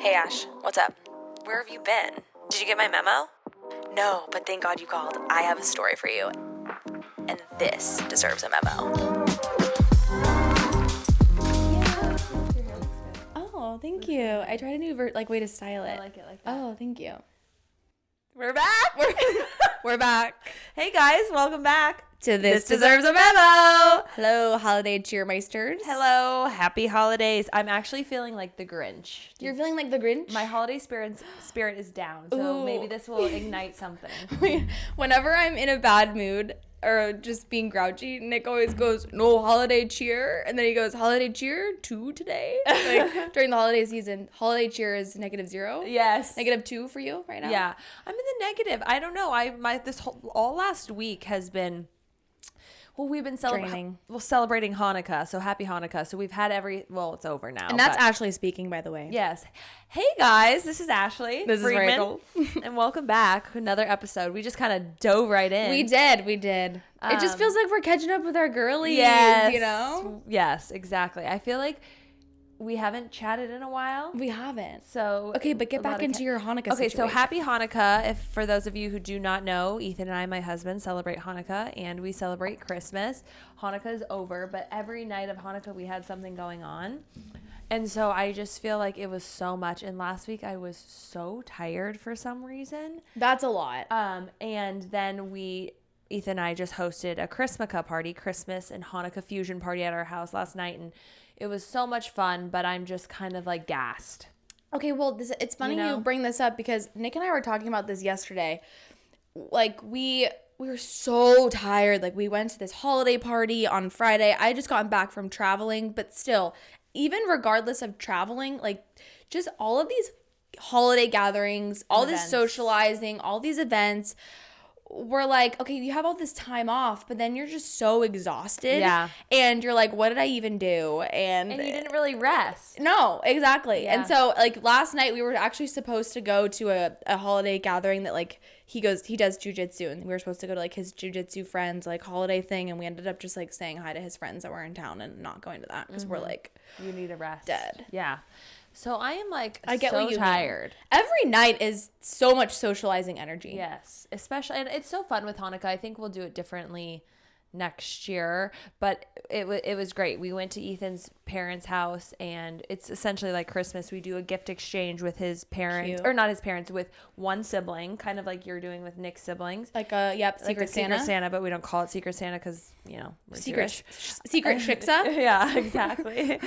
Hey Ash, what's up? Where have you been? Did you get my memo? No, but thank God you called. I have a story for you. And this deserves a memo. Oh, thank you. I tried a new way to style it. I like it like that. Oh, thank you. We're back. We're back Hey guys, welcome back to This Deserves a Memo. Hello, holiday cheermeisters. Hello, happy holidays. I'm actually feeling like the Grinch. You're feeling like the Grinch? My holiday spirit is down, so Ooh. maybe this will ignite something. Whenever I'm in a bad mood or just being grouchy, Nick always goes, no holiday cheer. And then he goes, holiday cheer 2 today? Like during the holiday season, holiday cheer is -0. Yes. -2 for you right now? Yeah. I'm in the negative. I don't know. All last week has been, well, we've been celebrating Hanukkah. So happy Hanukkah. So we've had it's over now. And that's Ashley speaking, by the way. Yes. Hey guys, this is Ashley. This Friedman, is Rachael. and welcome back to another episode. We just kind of dove right in. We did. It just feels like we're catching up with our girlies, yes, you know? Yes, exactly. I feel like we haven't chatted in a while. We haven't. So okay, but get back into your Hanukkah Okay, situation. so happy Hanukkah. If for those of you who do not know, Ethan and I, my husband, celebrate Hanukkah and we celebrate Christmas. Hanukkah is over, but every night of Hanukkah we had something going on. And so I just feel like it was so much. And last week I was so tired for some reason. That's a lot. And then Ethan and I just hosted a Christmas and Hanukkah fusion party at our house last night. And it was so much fun, but I'm just kind of like gassed. Okay, well, it's funny you bring this up because Nick and I were talking about this yesterday. Like, we were so tired. Like, we went to this holiday party on Friday. I had just gotten back from traveling, but still, even regardless of traveling, like, just all of these holiday gatherings, all this socializing, all these events, we're like, okay, you have all this time off, but then you're just so exhausted. Yeah. And you're like, what did I even do? And you didn't really rest. No, exactly. Yeah. And so, like, last night we were actually supposed to go to a holiday gathering that, like, he does jujitsu, and we were supposed to go to, like, his jujitsu friends, like, holiday thing, and we ended up just, like, saying hi to his friends that were in town and not going to that because we're, like, you need a rest. Dead. Yeah. So I am like I get so what you tired. mean. Every night is so much socializing energy. Yes, especially, and it's so fun with Hanukkah. I think we'll do it differently next year, but it was great. We went to Ethan's parents' house, and it's essentially like Christmas. We do a gift exchange with his parents, Cute. or not his parents, with one sibling, kind of like you're doing with Nick's siblings. Like Secret Santa. Secret Santa, but we don't call it Secret Santa because, we're Secret Jewish. Shiksa? Yeah, exactly.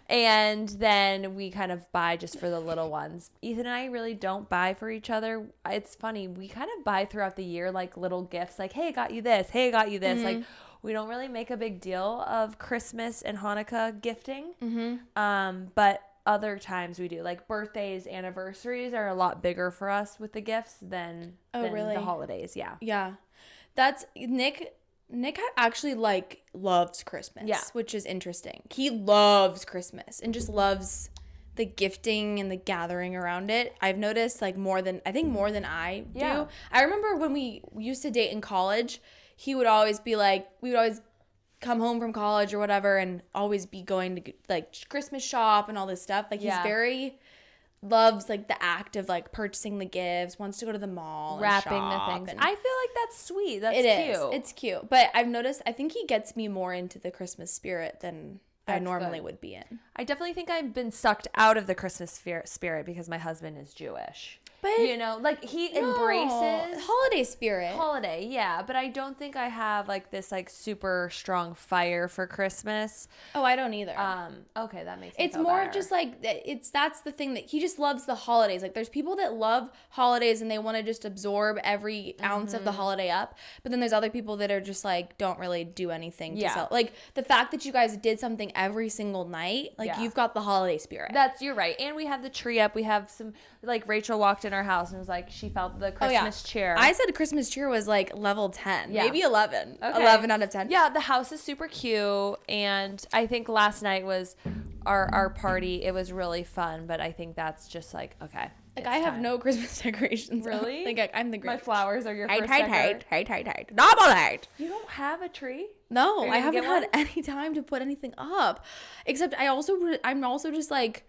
And then we kind of buy just for the little ones. Ethan and I really don't buy for each other. It's funny. We kind of buy throughout the year, like little gifts, like, hey, I got you this. Hey, I got you this. Mm-hmm. Like, we don't really make a big deal of Christmas and Hanukkah gifting. Mm-hmm. But other times we do. Like birthdays, anniversaries are a lot bigger for us with the gifts than really? the holidays. Yeah. Yeah. That's Nick actually loves Christmas, Yeah. which is interesting. He loves Christmas and just loves the gifting and the gathering around it. I've noticed more than I do. Yeah. I remember when we used to date in college, he would always be like, we would always come home from college or whatever and always be going to like Christmas shop and all this stuff. Like he's loves like the act of like purchasing the gifts, wants to go to the mall, wrapping and shop the things. and I feel like that's sweet. That's cute. It's cute. But I've noticed, I think he gets me more into the Christmas spirit than I normally would be in. I definitely think I've been sucked out of the Christmas spirit because my husband is Jewish. But like he embraces holiday spirit. Holiday, yeah, but I don't think I have like this like super strong fire for Christmas. Oh, I don't either. Okay, that makes sense. It's more of just like that's the thing that he just loves the holidays. Like there's people that love holidays and they want to just absorb every ounce of the holiday up, but then there's other people that are just like don't really do anything to sell. Like the fact that you guys did something every single night, like you've got the holiday spirit. You're right. And we have the tree up. We have some, like Rachel walked in our house and was like, she felt the Christmas cheer. I said Christmas cheer was like level 10, maybe 11. Okay. 11 out of 10. Yeah, the house is super cute. And I think last night was our party. It was really fun. But I think that's just like, okay. Like I have no Christmas decorations. Really? Like I'm the Grinch. My flowers are your first Hate. Double hate. You don't have a tree? No, I haven't had any time to put anything up. Except I'm also just like,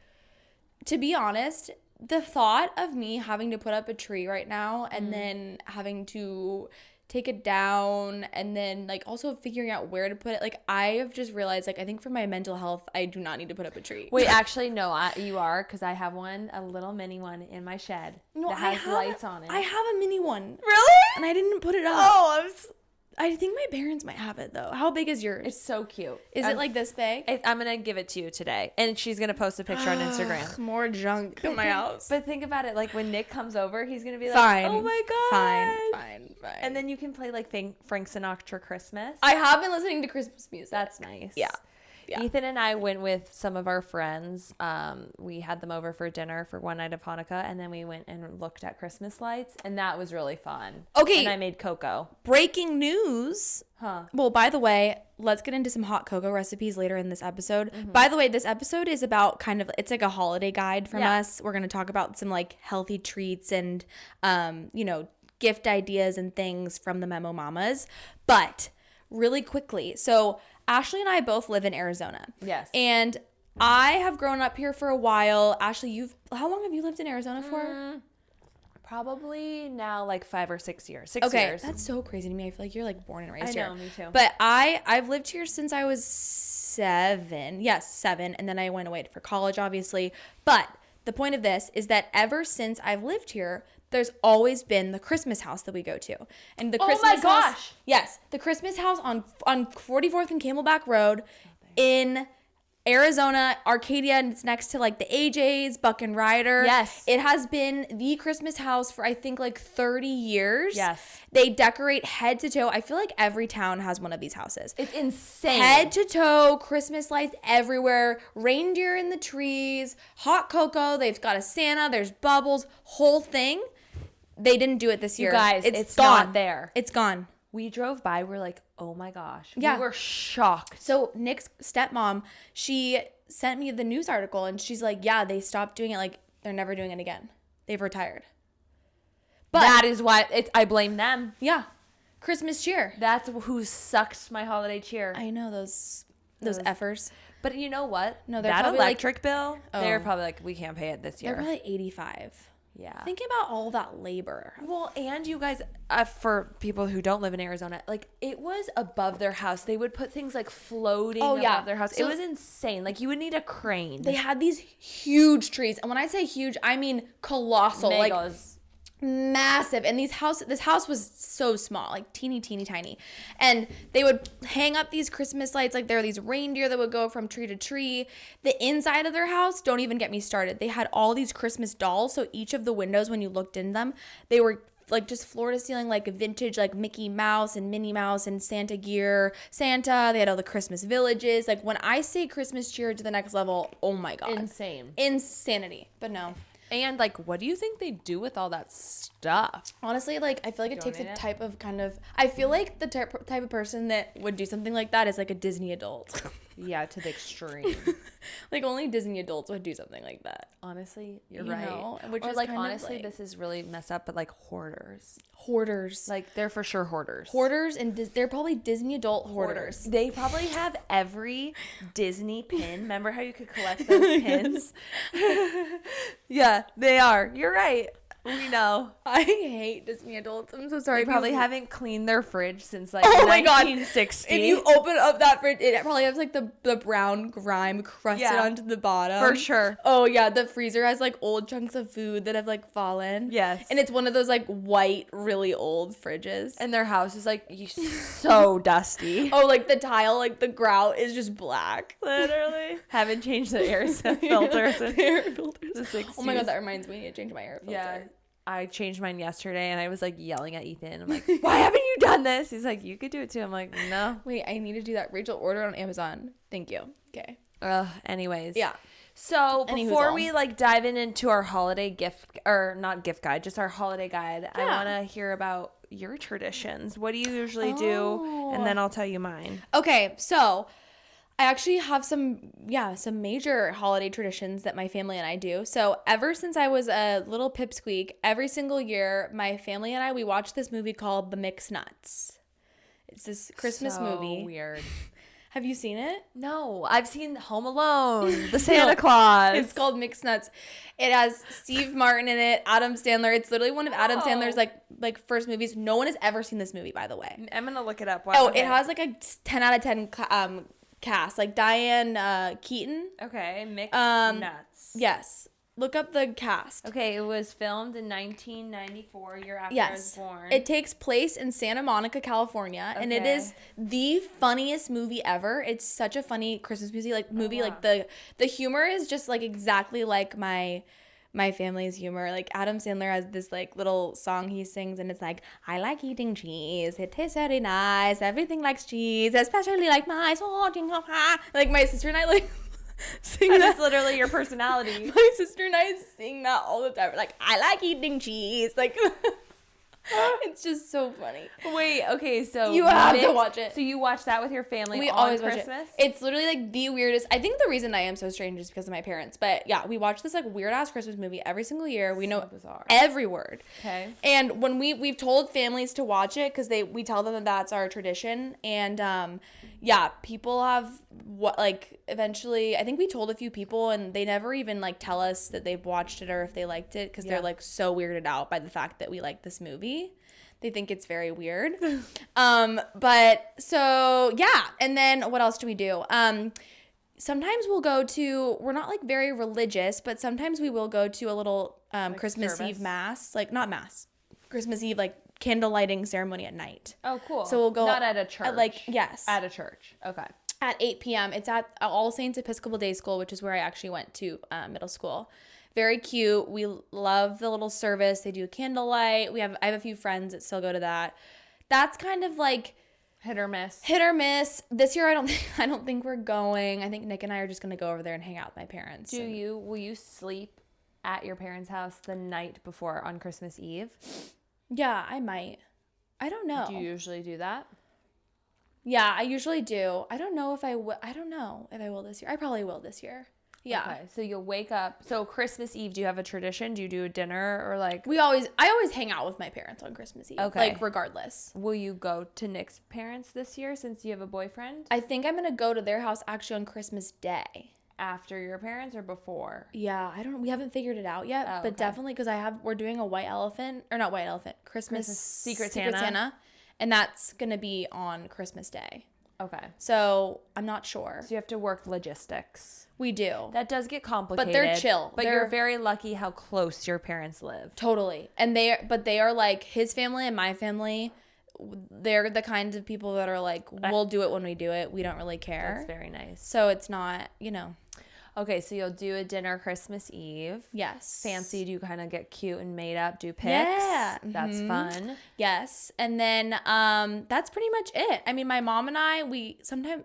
to be honest, the thought of me having to put up a tree right now and then having to take it down and then like also figuring out where to put it, like I have just realized, like I think for my mental health I do not need to put up a tree. Wait, actually no, you are, because I have a little mini one in my shed that has lights on it. I have a mini one. Really? And I didn't put it up. Oh, I think my parents might have it though. How big is yours? It's so cute. Is it like this big? I'm gonna give it to you today, and she's gonna post a picture on Instagram. More junk in my house. But think about it, like when Nick comes over, he's gonna be like, fine. "Oh my god, fine." And then you can play like Frank Sinatra Christmas. I have been listening to Christmas music. That's nice. Yeah. Ethan and I went with some of our friends. We had them over for dinner for one night of Hanukkah, and then we went and looked at Christmas lights, and that was really fun. Okay. And I made cocoa. Breaking news. Huh. Well, by the way, let's get into some hot cocoa recipes later in this episode. By the way, this episode is about it's like a holiday guide from us. We're going to talk about some like healthy treats and, gift ideas and things from the Memo Mamas. But really quickly, so Ashley and I both live in Arizona. Yes. And I have grown up here for a while. Ashley, how long have you lived in Arizona for? Probably now like 5 or 6 years. 6 Okay, years. that's so crazy to me. I feel like you're like born and raised here. I know, me too. But I've lived here since I was 7. Yes, 7. And then I went away for college, obviously. But the point of this is that ever since I've lived here, there's always been the Christmas house that we go to. And the Christmas house, yes, the Christmas house on 44th and Camelback Road in Arizona, Arcadia, and it's next to like the AJ's, Buck and Ryder. Yes. It has been the Christmas house for I think like 30 years. Yes. They decorate head to toe. I feel like every town has one of these houses. It's insane. Head to toe, Christmas lights everywhere, reindeer in the trees, hot cocoa. They've got a Santa, there's bubbles, whole thing. They didn't do it this year. You guys, it's gone. not there. It's gone. We drove by. We're like, oh my gosh. Yeah. We were shocked. So Nick's stepmom, she sent me the news article and she's like, yeah, they stopped doing it. Like, they're never doing it again. They've retired. But that is why I blame them. Yeah. Christmas cheer. That's who sucked my holiday cheer. I know those effers. But you know what? No, they're that probably electric bill, they're Oh. probably like, we can't pay it this year. They're probably 85. Yeah. Think about all that labor. Well, and you guys, for people who don't live in Arizona, like it was above their house. They would put things like floating above their house. So it was insane. Like you would need a crane. They had these huge trees. And when I say huge, I mean colossal. Megas. Like massive. And this house was so small, like teeny tiny. And they would hang up these Christmas lights, like there are these reindeer that would go from tree to tree. The inside of their house, don't even get me started. They had all these Christmas dolls, so each of the windows when you looked in them, they were like just floor to ceiling, like vintage, like Mickey Mouse and Minnie Mouse and Santa gear. Santa, they had all the Christmas villages. Like when I say Christmas cheer to the next level, oh my God. Insane. Insanity. But no. And like, what do you think they do with all that stuff? Honestly, like I feel like it takes a Donate it? type of I feel like the type of person that would do something like that is like a Disney adult. Yeah, to the extreme. Like only Disney adults would do something like that. Honestly, you're You right. know? Which Or is like kind of honestly, like- this is really messed up, but like hoarders. Hoarders. Like they're for sure hoarders. Hoarders and they're probably Disney adult hoarders. They probably have every Disney pin. Remember how you could collect those pins? Yeah, they are. You're right. We know. I hate Disney adults. I'm so sorry. They probably haven't cleaned their fridge since like Oh my God. 1960. If you open up that fridge, it probably has like the brown grime crusted onto the bottom. For sure. Oh yeah, the freezer has like old chunks of food that have like fallen. Yes. And it's one of those like white, really old fridges. And their house is like so dusty. Oh, like the tile, like the grout is just black. Literally. Haven't changed the air filter since Air filters. the 60s. Oh my God, that reminds me. I changed my air filter. Yeah. I changed mine yesterday and I was like yelling at Ethan. I'm like, why haven't you done this? He's like, you could do it too. I'm like, no. Wait, I need to do that. Rachel ordered on Amazon. Thank you. Okay. Anyways. Yeah. So Anyhoozle. before we like dive into our holiday gift or not gift guide, just our holiday guide, I want to hear about your traditions. What do you usually do? And then I'll tell you mine. Okay, so I actually have some major holiday traditions that my family and I do. So ever since I was a little pipsqueak, every single year, my family and I, we watch this movie called The Mixed Nuts. It's this Christmas movie. Weird. Have you seen it? No, I've seen Home Alone, the Santa Claus. It's called Mixed Nuts. It has Steve Martin in it, Adam Sandler. It's literally one of Adam Sandler's like first movies. No one has ever seen this movie, by the way. I'm gonna look it up. Wow, okay. It has like a 10 out of 10 cast, like Diane Keaton. Okay, Mixed Nuts. Yes. Look up the cast. Okay, it was filmed in 1994, year after I was born. It takes place in Santa Monica, California, and it is the funniest movie ever. It's such a funny Christmas movie. Like the humor is just like exactly like my family's humor. Like Adam Sandler has this like little song he sings, and it's like, I like eating cheese. It tastes very nice. Everything likes cheese, especially like my salting. Like my sister and I like. Sing that. That's literally your personality. My sister and I sing that all the time. We're like, I like eating cheese. Like, it's just so funny. Wait, okay, so you have to watch it. So you watch that with your family we on always Christmas? Watch it. It's literally like the weirdest. I think the reason I am so strange is because of my parents. But yeah, we watch this like weird ass Christmas movie every single year. We know bizarre. Every word. Okay. And when we've told families to watch it because we tell them that that's our tradition. And yeah, people have eventually. I think we told a few people, and they never even like tell us that they've watched it or if they liked it because they're like so weirded out by the fact that we like this movie. They think it's very weird. But so yeah. And then what else do we do? Sometimes we'll go to, we're not like very religious, but sometimes we will go to a little like Christmas service. Eve mass, like not mass, Christmas Eve, like candle lighting ceremony at night. Oh, cool. So we'll go. Not at a church. Yes. At a church. Okay. At 8 p.m. It's at All Saints Episcopal Day School, which is where I actually went to middle school. Very cute. We love the little service. They do candlelight. I have a few friends that still go to that. That's kind of like hit or miss. This year I don't think we're going. I think Nick and I are just gonna go over there and hang out with my parents. Will you sleep at your parents' house the night before on Christmas Eve? Yeah, I might. I don't know. Do you usually do that? Yeah, I usually do. I don't know if I will. I don't know if I will this year. I probably will this year. Yeah. Okay, so you'll wake up. So Christmas Eve, do you have a tradition? Do you do a dinner or like? I always hang out with my parents on Christmas Eve. Okay. Like regardless. Will you go to Nick's parents this year since you have a boyfriend? I think I'm gonna go to their house actually on Christmas Day. After your parents or before? Yeah, we haven't figured it out yet, but definitely because we're doing a Christmas Secret Santa, and that's gonna be on Christmas Day. Okay. So I'm not sure. So you have to work logistics. We do. That does get complicated. But they're chill. But you're very lucky how close your parents live. Totally. And they are like his family and my family. They're the kinds of people that are like, we'll do it when we do it. We don't really care. That's very nice. So it's not, Okay, so you'll do a dinner Christmas Eve. Yes. Fancy, do you kind of get cute and made up, do pics? Yeah. That's fun. Yes. And then that's pretty much it. I mean, my mom and I,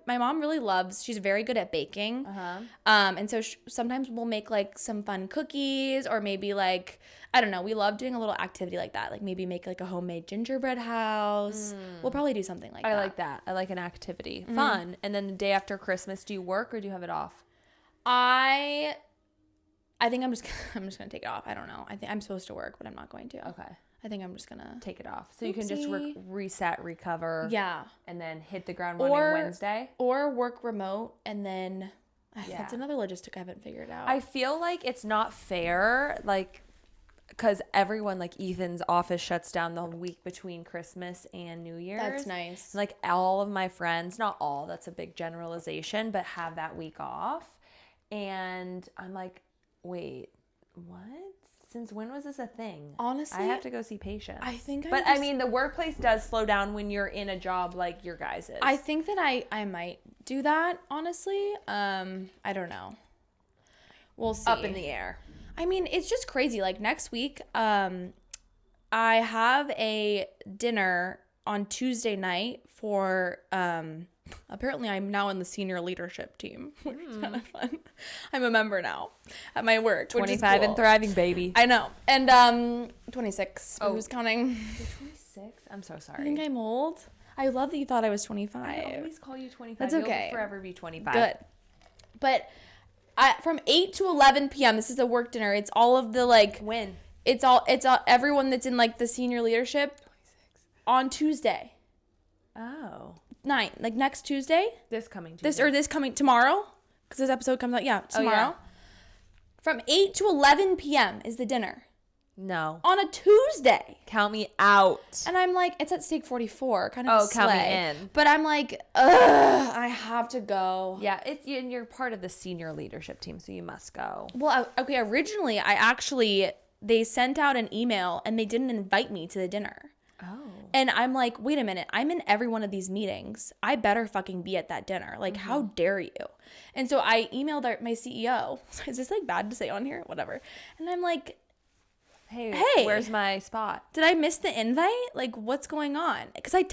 my mom really she's very good at baking. Uh-huh. And so sometimes we'll make like some fun cookies or maybe like, I don't know, we love doing a little activity like that. Like maybe make like a homemade gingerbread house. We'll probably do something like that. I like that. I like an activity. Fun. And then the day after Christmas, do you work or do you have it off? I think I'm just gonna take it off. I don't know. I think I'm supposed to work, but I'm not going to. Okay. I think I'm just gonna take it off. So you can just reset, recover. Yeah. And then hit the ground running Wednesday. Or work remote and then that's another logistic I haven't figured out. I feel like it's not fair, like, because everyone, like Ethan's office shuts down the week between Christmas and New Year's. That's nice. Like all of my friends, not all, that's a big generalization, but have that week off. And I'm like, wait, what? Since when was this a thing? Honestly, I have to go see patients. I think I mean, the workplace does slow down when you're in a job like your guys' is. I think that I might do that, honestly. I don't know. We'll see. Up in the air. I mean, it's just crazy. Like next week, I have a dinner on Tuesday night for apparently I'm now in the senior leadership team, which is kind of fun. I'm a member now at my work. 25 and thriving, baby. I know. And 26. Oh. Who's counting? You're 26? I'm so sorry. I think I'm old. I love that you thought I was 25. I always call you 25. That's okay. You'll forever be 25. Good. But from 8 to 11 p.m., this is a work dinner. It's all of the like... When? It's all everyone that's in like the senior leadership 26. On Tuesday. Oh. 9th, like next Tuesday. This coming Tuesday. This coming tomorrow, because this episode comes out. Yeah, tomorrow. From 8 to 11 p.m. is the dinner. No. On a Tuesday. Count me out. And I'm like, it's at Steak 44. Kind of count me in. But I'm like, ugh, I have to go. Yeah, and you're part of the senior leadership team, so you must go. Well, okay, originally, they sent out an email and they didn't invite me to the dinner. Oh. And I'm like, wait a minute, I'm in every one of these meetings. I better fucking be at that dinner. Like, how dare you? And so I emailed my CEO. Is this like bad to say on here? Whatever. And I'm like, hey, where's my spot? Did I miss the invite? Like, what's going on? Because I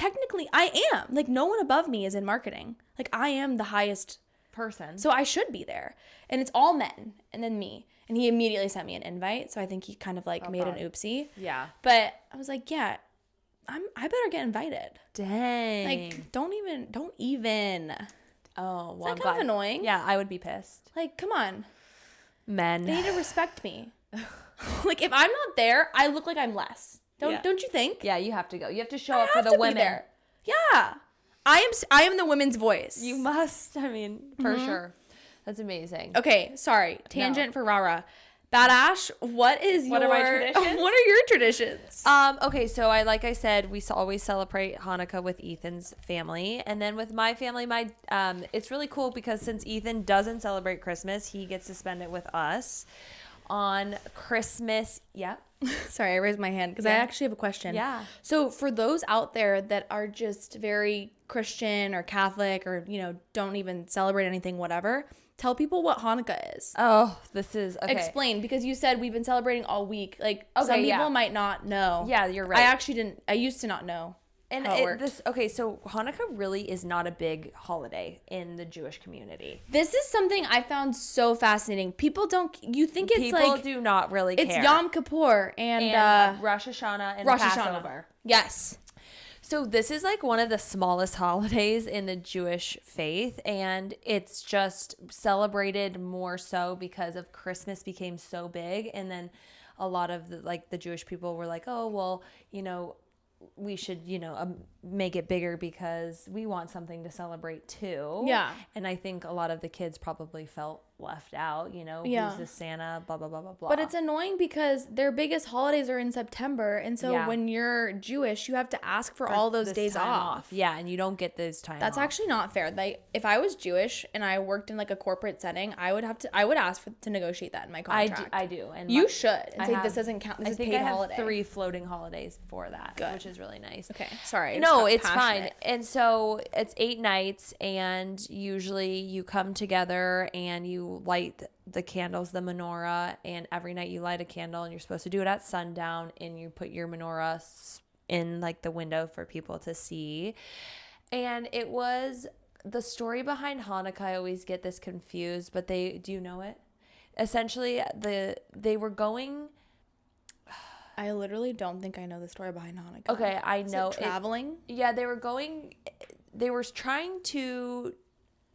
am. Like, no one above me is in marketing. Like, I am the highest person. So I should be there. And it's all men and then me. And he immediately sent me an invite. So I think he kind of like made an oopsie. Yeah. But I was like, yeah, I better get invited. Dang. Like, don't even. Oh, well, is that kind of annoying? Yeah, I would be pissed. Like, come on. Men. They need to respect me. Like, if I'm not there, I look like I'm less. Don't you think? Yeah, you have to go. You have to show up for the women. There. Yeah. I am the women's voice. You must. I mean, for sure. That's amazing. Okay, sorry. Tangent for Rara. Badash, what are my traditions? What are your traditions? Okay, so like I said, we always celebrate Hanukkah with Ethan's family, and then with my family, it's really cool because since Ethan doesn't celebrate Christmas, he gets to spend it with us on Christmas. Yeah. Sorry, I raised my hand because I actually have a question. Yeah. So for those out there that are just very Christian or Catholic or, don't even celebrate anything, whatever, tell people what Hanukkah is. Oh, this is okay. Explain, because you said we've been celebrating all week. Like, some people might not know. Yeah, you're right. I used to not know. And so Hanukkah really is not a big holiday in the Jewish community. This is something I found so fascinating. People do not really care. It's Yom Kippur and Rosh Hashanah and Rosh Passover. Hashanah. Yes. So this is like one of the smallest holidays in the Jewish faith, and it's just celebrated more so because of Christmas became so big, and then a lot of the Jewish people were like, oh, well, we should, make it bigger because we want something to celebrate too. Yeah. And I think a lot of the kids probably felt left out, who's this Santa, blah, blah, blah, blah, blah. But it's annoying because their biggest holidays are in September. And so when you're Jewish, you have to ask for all those days off. Yeah. And you don't get those time That's off. actually not fair. Like, if I was Jewish and I worked in like a corporate setting, I would ask to negotiate that in my contract. I do. And you should. And say this doesn't count. This is paid holiday. I have 3 floating holidays for that, which is really nice. Okay. Sorry. No, it's fine. And so it's 8 nights, and usually you come together and you light the candles, the menorah, and every night you light a candle, and you're supposed to do it at sundown, and you put your menorah in like the window for people to see. And it was the story behind Hanukkah. I always get this confused, but do you know it? Essentially, they were going. I literally don't think I know the story behind Hanukkah. Okay, I know. Traveling? They were trying to.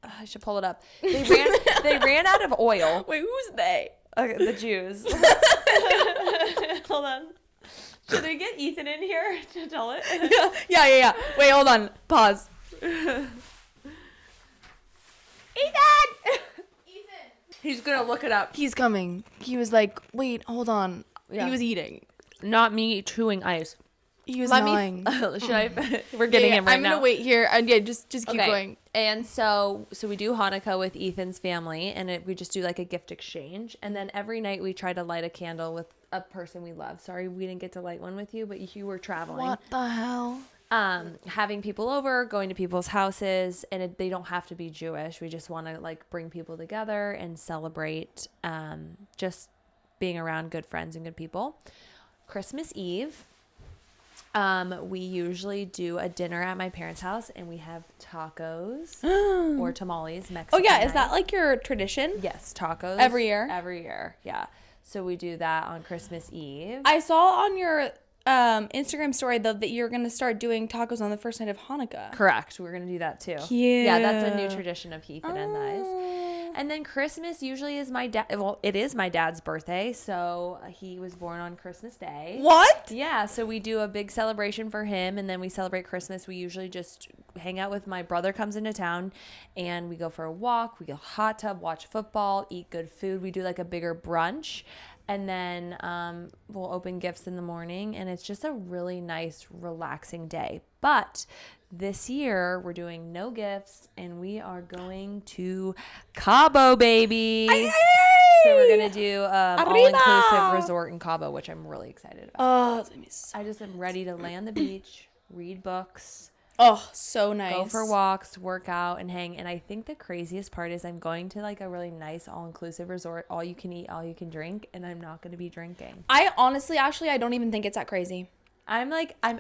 I should pull it up. They ran out of oil. Wait, who's they? Okay, the Jews. Hold on. Should we get Ethan in here to tell it? Yeah. Wait, hold on. Pause. Ethan! He's gonna look it up. He's coming. He was like, wait, hold on. Yeah. He was eating. Not me chewing ice. He was gnawing. Should I? We're getting him right now. I'm gonna wait here. And just keep going. And so we do Hanukkah with Ethan's family, and we just do like a gift exchange, and then every night we try to light a candle with a person we love. Sorry, we didn't get to light one with you, but you were traveling. What the hell? Having people over, going to people's houses, and they don't have to be Jewish. We just want to like bring people together and celebrate, just being around good friends and good people. Christmas Eve, we usually do a dinner at my parents' house, and we have tacos or tamales, Mexican. Oh yeah, night. is that like your tradition? Yes, tacos. Every year? Every year, yeah. So we do that on Christmas Eve. I saw on your Instagram story though that you're gonna start doing tacos on the first night of Hanukkah. Correct. We're gonna do that too. Cute. Yeah, that's a new tradition of Ethan and I's. And then Christmas usually is my dad. Well, it is my dad's birthday. So he was born on Christmas Day. What? Yeah. So we do a big celebration for him. And then we celebrate Christmas. We usually just hang out with my brother comes into town and we go for a walk. We go hot tub, watch football, eat good food. We do like a bigger brunch. And then we'll open gifts in the morning. And it's just a really nice, relaxing day. But this year, we're doing no gifts, and we are going to Cabo, baby. Ay, so we're going to do all-inclusive resort in Cabo, which I'm really excited about. Oh, I just am ready to lay on the beach, read books. Oh, so nice. Go for walks, work out, and hang. And I think the craziest part is I'm going to like a really nice all-inclusive resort, all you can eat, all you can drink, and I'm not going to be drinking. I honestly, Ashley, I don't even think it's that crazy. I think I'm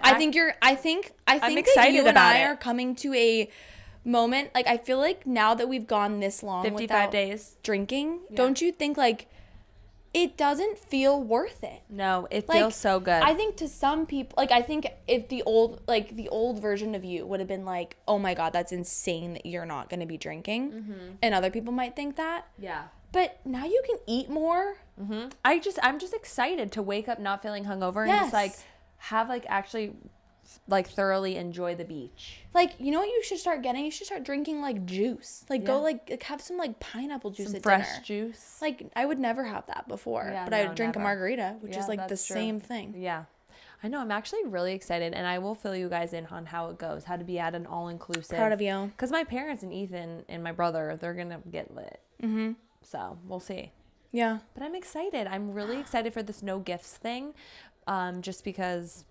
excited that you and I are coming to a moment. Like, I feel like now that we've gone this long 55 days drinking, don't you think like it doesn't feel worth it? No, it feels so good. I think to some people, like, I think if the old version of you would have been like, oh my God, that's insane that you're not going to be drinking. And other people might think that. Yeah. But now you can eat more. I'm just excited to wake up not feeling hungover and just like have like actually like thoroughly enjoy the beach. Like, you know what you should start getting? You should start drinking like juice. Like go like have some like pineapple juice at fresh dinner. Juice. Like I would never have that before, but I would drink a margarita, which is like the same thing. Yeah. I know. I'm actually really excited, and I will fill you guys in on how it goes, how to be at an all-inclusive. Proud of you. Because my parents and Ethan and my brother, they're going to get lit. So we'll see. Yeah. But I'm excited. I'm really excited for this no gifts thing. Just because,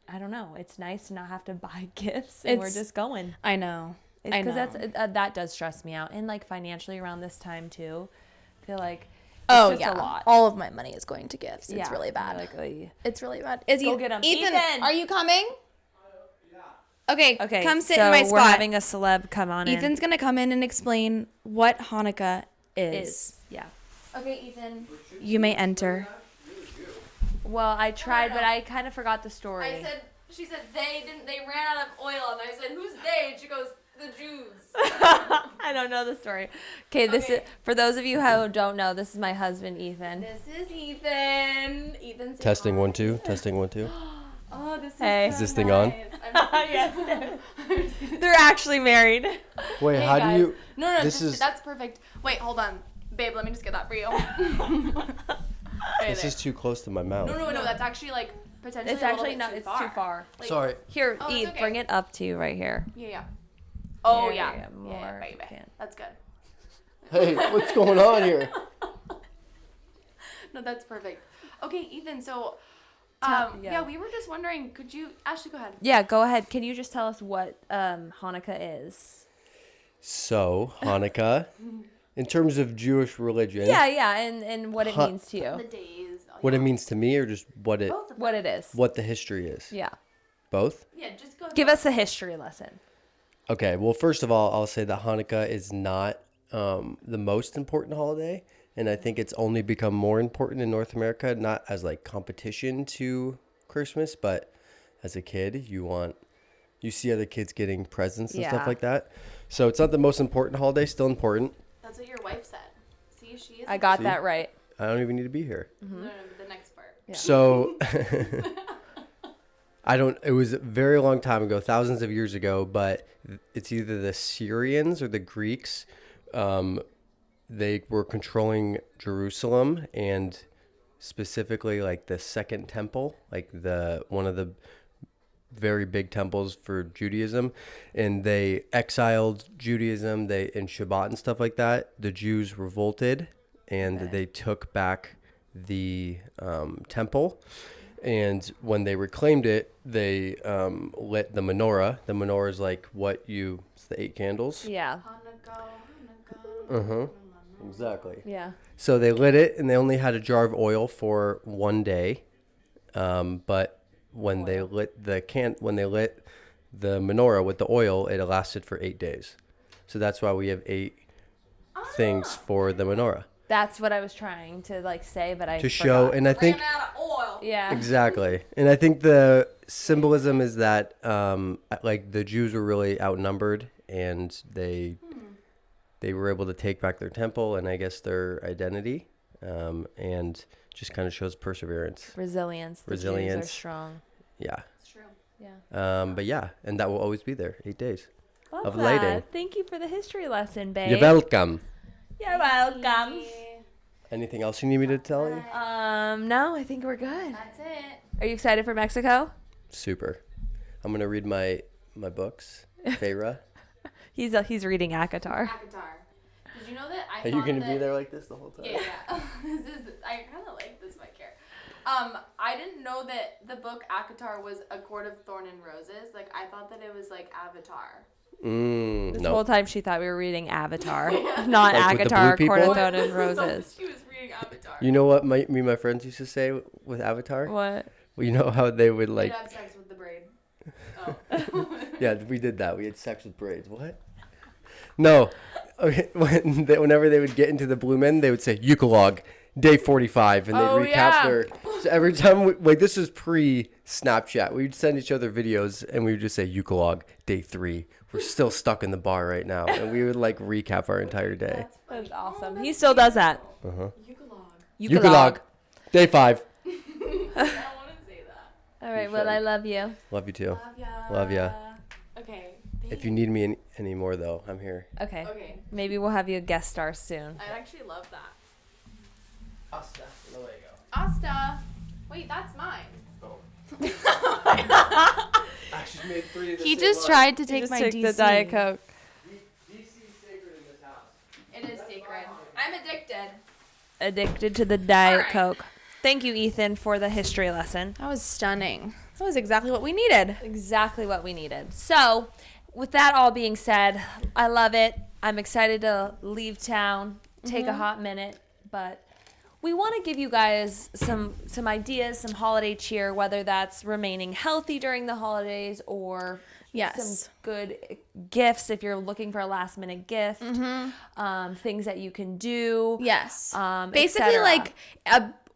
I don't know, it's nice to not have to buy gifts and we're just going. I know. Because that does stress me out. And like financially around this time too, I feel like it's just a lot. All of my money is going to gifts. It's really bad. Like, it's really bad. Go get 'em. Ethan, are you coming? Okay, come sit in my spot. We're having a celeb come on in. Ethan's going to come in and explain what Hanukkah is. Yeah. Okay, Ethan, you may enter. Well, I tried, but I kind of forgot the story. She said they ran out of oil, and I said, who's they? And she goes, the Jews. I don't know the story. Okay, this is for those of you who don't know. This is my husband, Ethan. This is Ethan. Ethan's testing 1 2. Testing 1 2. Oh, this is. Hey. Is this thing on? Yes. They're actually married. Wait, hey, how guys. do you? No, that's perfect. Wait, hold on, babe. Let me just get that for you. This is too close to my mouth. No. That's actually like potentially. It's actually not. It's too far. Like, sorry. Here, Eve, okay. Bring it up to you right here. Yeah. Oh yeah. More. Baby. That's good. Hey, what's going on here? No, that's perfect. Okay, Ethan. So, we were just wondering. Could you, Ashley, go ahead? Yeah, go ahead. Can you just tell us what Hanukkah is? So Hanukkah, in terms of Jewish religion. Yeah, and what it means to you. The days. What it means to me, or just what it is. What the history is. Yeah. Both. Yeah, just go. Give us a history lesson. Okay. Well, first of all, I'll say that Hanukkah is not the most important holiday. And I think it's only become more important in North America, not as like competition to Christmas, but as a kid, you see other kids getting presents and stuff like that. So it's not the most important holiday, still important. That's what your wife said. See, she is. I got that right. I don't even need to be here. Mm-hmm. No, the next part. Yeah. So it was a very long time ago, thousands of years ago, but it's either the Syrians or the Greeks. They were controlling Jerusalem and specifically like the Second Temple, like one of the very big temples for Judaism, and they exiled Judaism. In Shabbat and stuff like that, the Jews revolted and they took back the temple. And when they reclaimed it, they lit the menorah. The menorah is like it's the 8 candles. Yeah. Uh-huh. Exactly. Yeah. So they lit it, and they only had a jar of oil for 1 day. But when they lit the menorah with the oil, it lasted for 8 days. So that's why we have 8 things for the menorah. That's what I was trying to like say, but I to show, and I think ran out of oil. Yeah. Exactly, and I think the symbolism is that like the Jews were really outnumbered, and they they were able to take back their temple and I guess their identity, and just kind of shows perseverance. Resilience. The Jews are strong. Yeah. It's true. Yeah. But yeah, and that will always be there, 8 days Love of that. lighting. Thank you for the history lesson, babe. You're welcome. You're welcome. Anything else you need me to tell you? No, I think we're good. That's it. Are you excited for Mexico? Super. I'm gonna read my books. Feyre. He's reading Akatar. Did you know that I Are you gonna be there like this the whole time? Yeah. I kind of like this mic here. I didn't know that the book Akatar was A Court of Thorn and Roses. Like, I thought that it was like Avatar. This No. whole time she thought we were reading Avatar, not Like with the Akatar, blue Court of people? Thorn and Roses. She was reading Avatar. You know what me and my friends used to say with Avatar? What? Well, you know how they would Like, like. have sex with the braid. Oh. Yeah, we did that. We had sex with braids. What? No. Okay, whenever they would get into the Blue Men, they would say Eucalog, day 45, and they'd recap yeah. their. So every time, this is pre-Snapchat. We would send each other videos, and we would just say Eucalog, day 3. We're still stuck in the bar right now, and we would like recap our entire day. That's awesome. He still does that. Eucalog, day 5. I don't want to say that. All right. Well, I love you. Love you too. Love ya. Love ya. Okay. If you need me any more, though, I'm here. Okay. Okay. Maybe we'll have you a guest star soon. I'd actually love that. Asta, there you go. Asta. Wait, that's mine. I just made 3 of the He same just one. tried to You take just my took DC. the Diet Coke. DC is sacred in this house. It is sacred. I'm addicted. Addicted to the Diet All right. Coke. Thank you, Ethan, for the history lesson. That was stunning. That was exactly what we needed. Exactly what we needed. So, with that all being said, I love it. I'm excited to leave town, take a hot minute, but we want to give you guys some ideas, some holiday cheer, whether that's remaining healthy during the holidays or Yes. some good gifts if you're looking for a last minute gift, things that you can do. Yes. et Basically, cetera. like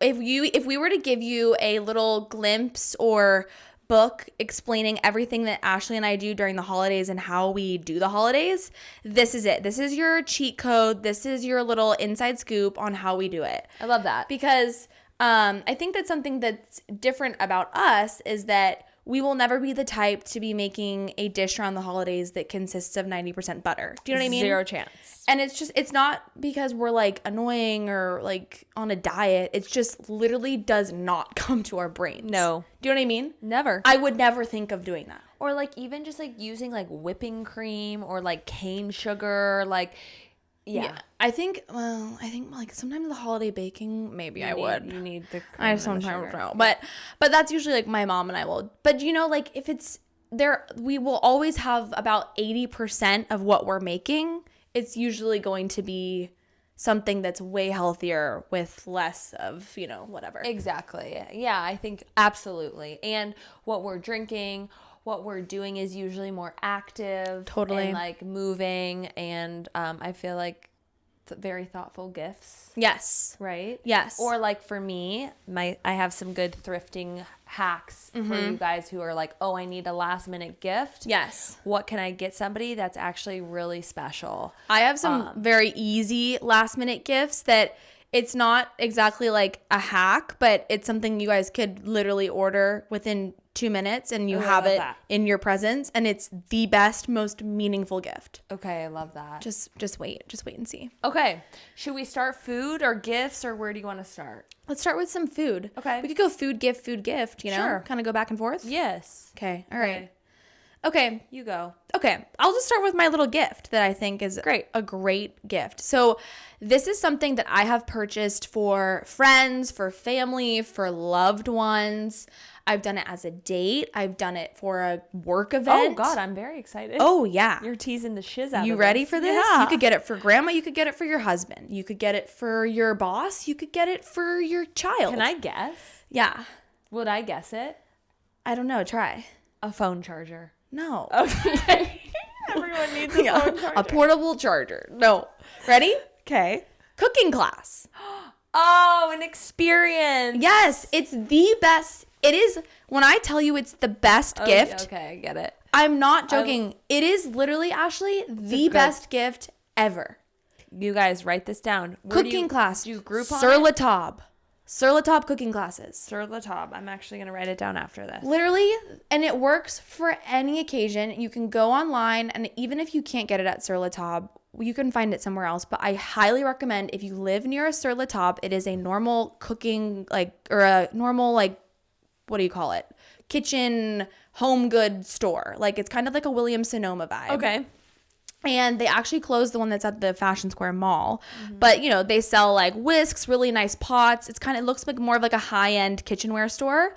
if we were to give you a little glimpse or book explaining everything that Ashley and I do during the holidays and how we do the holidays, this is it. This is your cheat code. This is your little inside scoop on how we do it. I love that. Because I think that something that's different about us is that we will never be the type to be making a dish around the holidays that consists of 90% butter. Do you know what I mean? Zero chance. And it's not because we're like annoying or like on a diet. It's just literally does not come to our brains. No. Do you know what I mean? Never. I would never think of doing that. Or like even just like using like whipping cream or like cane sugar, like yeah. I think like sometimes the holiday baking, maybe I would. You need the cream I and the sometimes sugar. know. But that's usually like my mom and I will. But you know, like if it's there, we will always have about 80% of what we're making. It's usually going to be something that's way healthier with less of, you know, whatever. Exactly. Yeah, I think absolutely. And what we're drinking, what we're doing is usually more active. Totally. And like moving. And I feel like very thoughtful gifts. Yes. Right? Yes. Or like for me, I have some good thrifting hacks for you guys who are like, oh, I need a last minute gift. Yes. What can I get somebody that's actually really special? I have some very easy last minute gifts that it's not exactly like a hack, but it's something you guys could literally order within 2 minutes and you have love it that. in your presence, and it's the best, most meaningful gift. Okay, I love that. Just wait and see. Okay, should we start food or gifts, or where do you want to start? Let's start with some food. Okay. We could go food, gift, you know? Sure. Kind of go back and forth. Yes. Okay. All right. Okay. You go. Okay, I'll just start with my little gift that I think is a great gift. So this is something that I have purchased for friends, for family, for loved ones. I've done it as a date. I've done it for a work event. Oh, God, I'm very excited. Oh, yeah. You're teasing the shiz out You of ready this. for this? Yeah. You could get it for grandma. You could get it for your husband. You could get it for your boss. You could get it for your child. Can I guess? Yeah. Would I guess it? I don't know. Try. A phone charger. No. Okay. Everyone needs a phone charger. A portable charger. No. Ready? Okay. Cooking class. Oh, an experience. Yes, it's the best. It is, when I tell you it's the best gift, Okay, I get it. I'm not joking. It is literally, Ashley, the best gift ever. You guys write this down. Cooking class. Do you group on Sur it? La Table. Sur La Table cooking classes. Sur La Table. I'm actually going to write it down after this. Literally, and it works for any occasion. You can go online, and even if you can't get it at Sur La Table, you can find it somewhere else. But I highly recommend if you live near a Sur La Table, it is a normal cooking, or a normal, what do you call it? Kitchen home good store. It's kind of like a Williams-Sonoma vibe. Okay. And they actually closed the one that's at the Fashion Square Mall. Mm-hmm. But, they sell whisks, really nice pots. It looks like more of a high-end kitchenware store.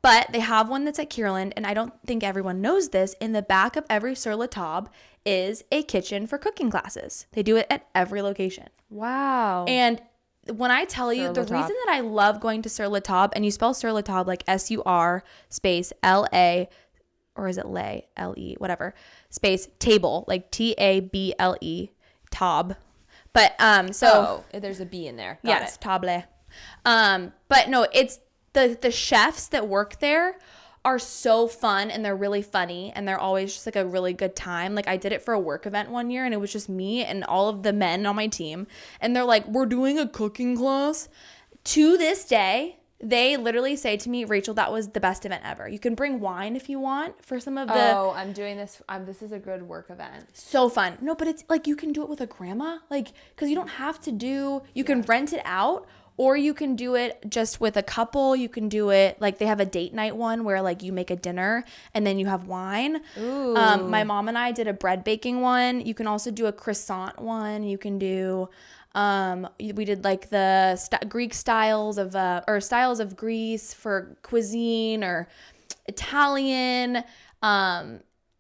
But they have one that's at Kierland, and I don't think everyone knows this. In the back of every Sur La Table is a kitchen for cooking classes. They do it at every location. Wow. And when I tell you, the reason that I love going to Sur La Table, and you spell Sur La Table SUR space LA, or is it lay, LE, whatever, space table, TABLE, Tab. But there's a B in there. Yes, table. But no, it's the chefs that work there are so fun, and they're really funny, and they're always just a really good time. I did it for a work event one year, and it was just me and all of the men on my team, and they're like, we're doing a cooking class. To this day, they literally say to me, Rachel, that was the best event ever. You can bring wine if you want for some of the... Oh, I'm doing this. This is a good work event. So fun. No, but it's you can do it with a grandma. Because you don't have to do... You can rent it out, or you can do it just with a couple. You can do it... They have a date night one where, you make a dinner and then you have wine. Ooh. My mom and I did a bread baking one. You can also do a croissant one. You can do... we did the Greek styles of Greece for cuisine, or Italian,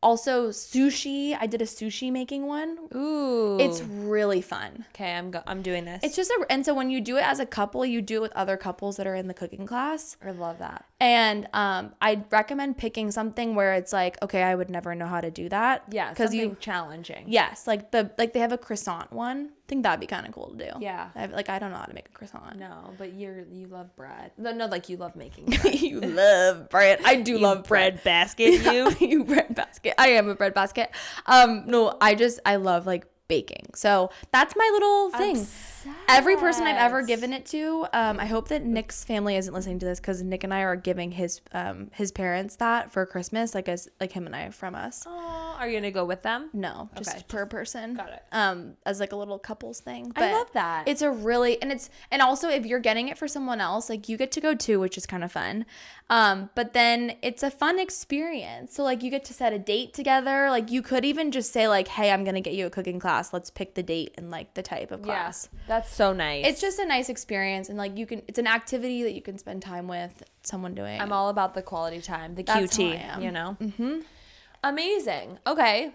also sushi. I did a sushi making one. Ooh. It's really fun. Okay, I'm doing this. It's just and so when you do it as a couple, you do it with other couples that are in the cooking class. I love that. And I'd recommend picking something where it's okay, I would never know how to do that. Yeah, something challenging. Yes, they have a croissant one. I think that'd be kind of cool to do. Yeah. I don't know how to make a croissant. No, but you love bread. No, you love making bread. You love bread. I do love bread. Basket, You bread basket. I am a bread basket. No, I love baking. So that's my little thing. Obsessed. Every person I've ever given it to, I hope that Nick's family isn't listening to this, because Nick and I are giving his parents that for Christmas, as him and I from us. Oh, are you gonna go with them? No, just per person. Got it. As a little couples thing. But I love that. It's a really, and also if you're getting it for someone else, you get to go too, which is kind of fun. But then it's a fun experience. So you get to set a date together. You could even just say hey, I'm gonna get you a cooking class. Let's pick the date and the type of class. Yeah, that's so nice. It's just a nice experience, and it's an activity that you can spend time with someone doing. I'm all about the quality time, the That's QT, how I am. Mm-hmm. Amazing. Okay,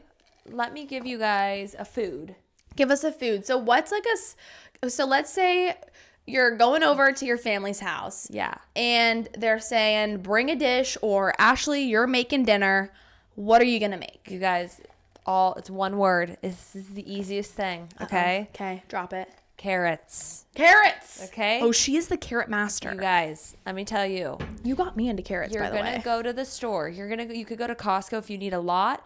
let me give you guys a food. Give us a food. So what's so let's say you're going over to your family's house. Yeah. And they're saying, bring a dish, or Ashley, you're making dinner. What are you going to make? You guys, it's one word. This is the easiest thing. Okay. Okay. Drop it. Carrots. Okay. Oh, she is the carrot master. You guys, let me tell you. You got me into carrots, by the way. You're going to go to the store. You could go to Costco if you need a lot.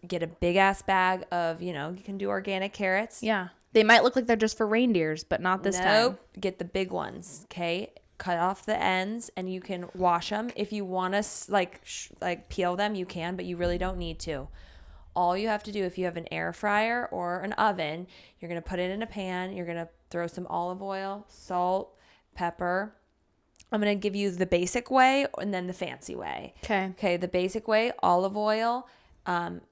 Get a big ass bag of, you can do organic carrots. Yeah. They might look like they're just for reindeers, but not this time. Nope. Get the big ones, okay? Cut off the ends, and you can wash them. If you want to peel them, you can, but you really don't need to. All you have to do, if you have an air fryer or an oven, you're going to put it in a pan. You're going to throw some olive oil, salt, pepper. I'm going to give you the basic way and then the fancy way. Okay, the basic way, olive oil, and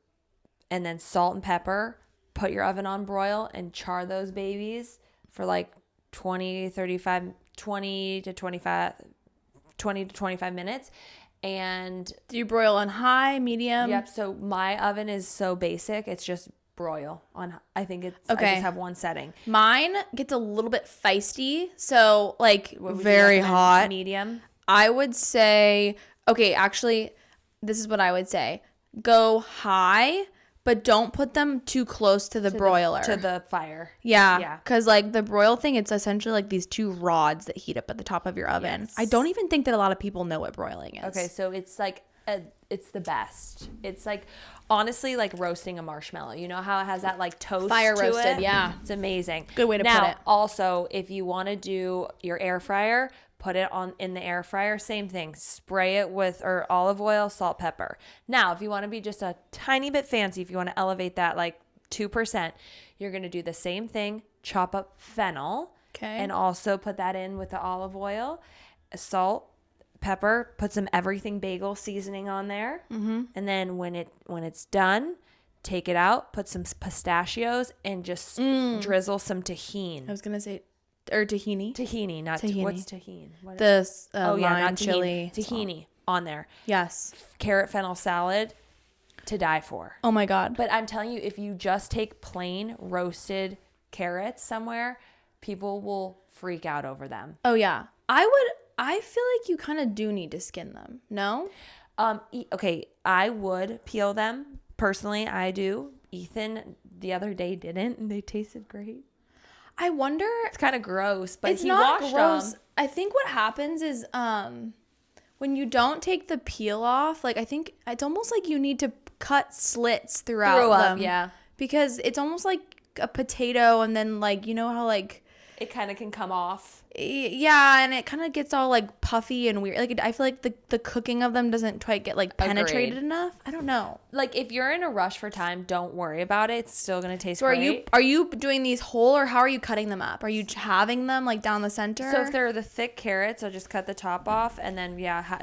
then salt and pepper. Put your oven on broil and char those babies for 20 to 25 minutes. And do you broil on high, medium? Yep. So my oven is so basic. It's just broil on, I think it's, okay. I just have one setting. Mine gets a little bit feisty. So very hot. Medium. I would say, okay, actually, this is what I would say. Go high, but don't put them too close to the broiler. To the fire. Yeah. Because the broil thing, it's essentially these two rods that heat up at the top of your oven. Yes. I don't even think that a lot of people know what broiling is. Okay, so it's it's the best. It's like, honestly, like roasting a marshmallow. You know how it has that like toast Fire to roasted, it? yeah. It's amazing. Good way to now, put it. Also, if you want to do your air fryer, put it on in the air fryer. Same thing. Spray it with or olive oil, salt, pepper. Now, if you want to be just a tiny bit fancy, if you want to elevate that like 2%, you're going to do the same thing. Chop up fennel. Okay. And also put that in with the olive oil, salt, pepper, put some everything bagel seasoning on there. Mm-hmm. And then when it's done, take it out, put some pistachios, and just drizzle some tahini. I was going to say, or tahini. Tahini, not tahini. What's tahini? What The not lime chili. Tahini on there. Yes. Carrot fennel salad to die for. Oh my God. But I'm telling you, if you just take plain roasted carrots somewhere, people will freak out over them. Oh yeah. I feel like you kind of do need to skin them. No? Okay, I would peel them. Personally, I do. Ethan the other day didn't, and they tasted great. I wonder. It's kind of gross, but It's he not washed gross. them. I think what happens is when you don't take the peel off, like I think it's almost like you need to cut slits throughout them. Yeah. Because it's almost like a potato, and then like, you know how like It kind of can come off. Yeah, and it kind of gets all like puffy and weird. Like I feel like the cooking of them doesn't quite get like penetrated enough. I don't know. Like if you're in a rush for time, don't worry about it. It's still gonna taste So great. are you doing these whole, or how are you cutting them up? Are you having them like down the center? So if they're the thick carrots, I'll just cut the top off, and then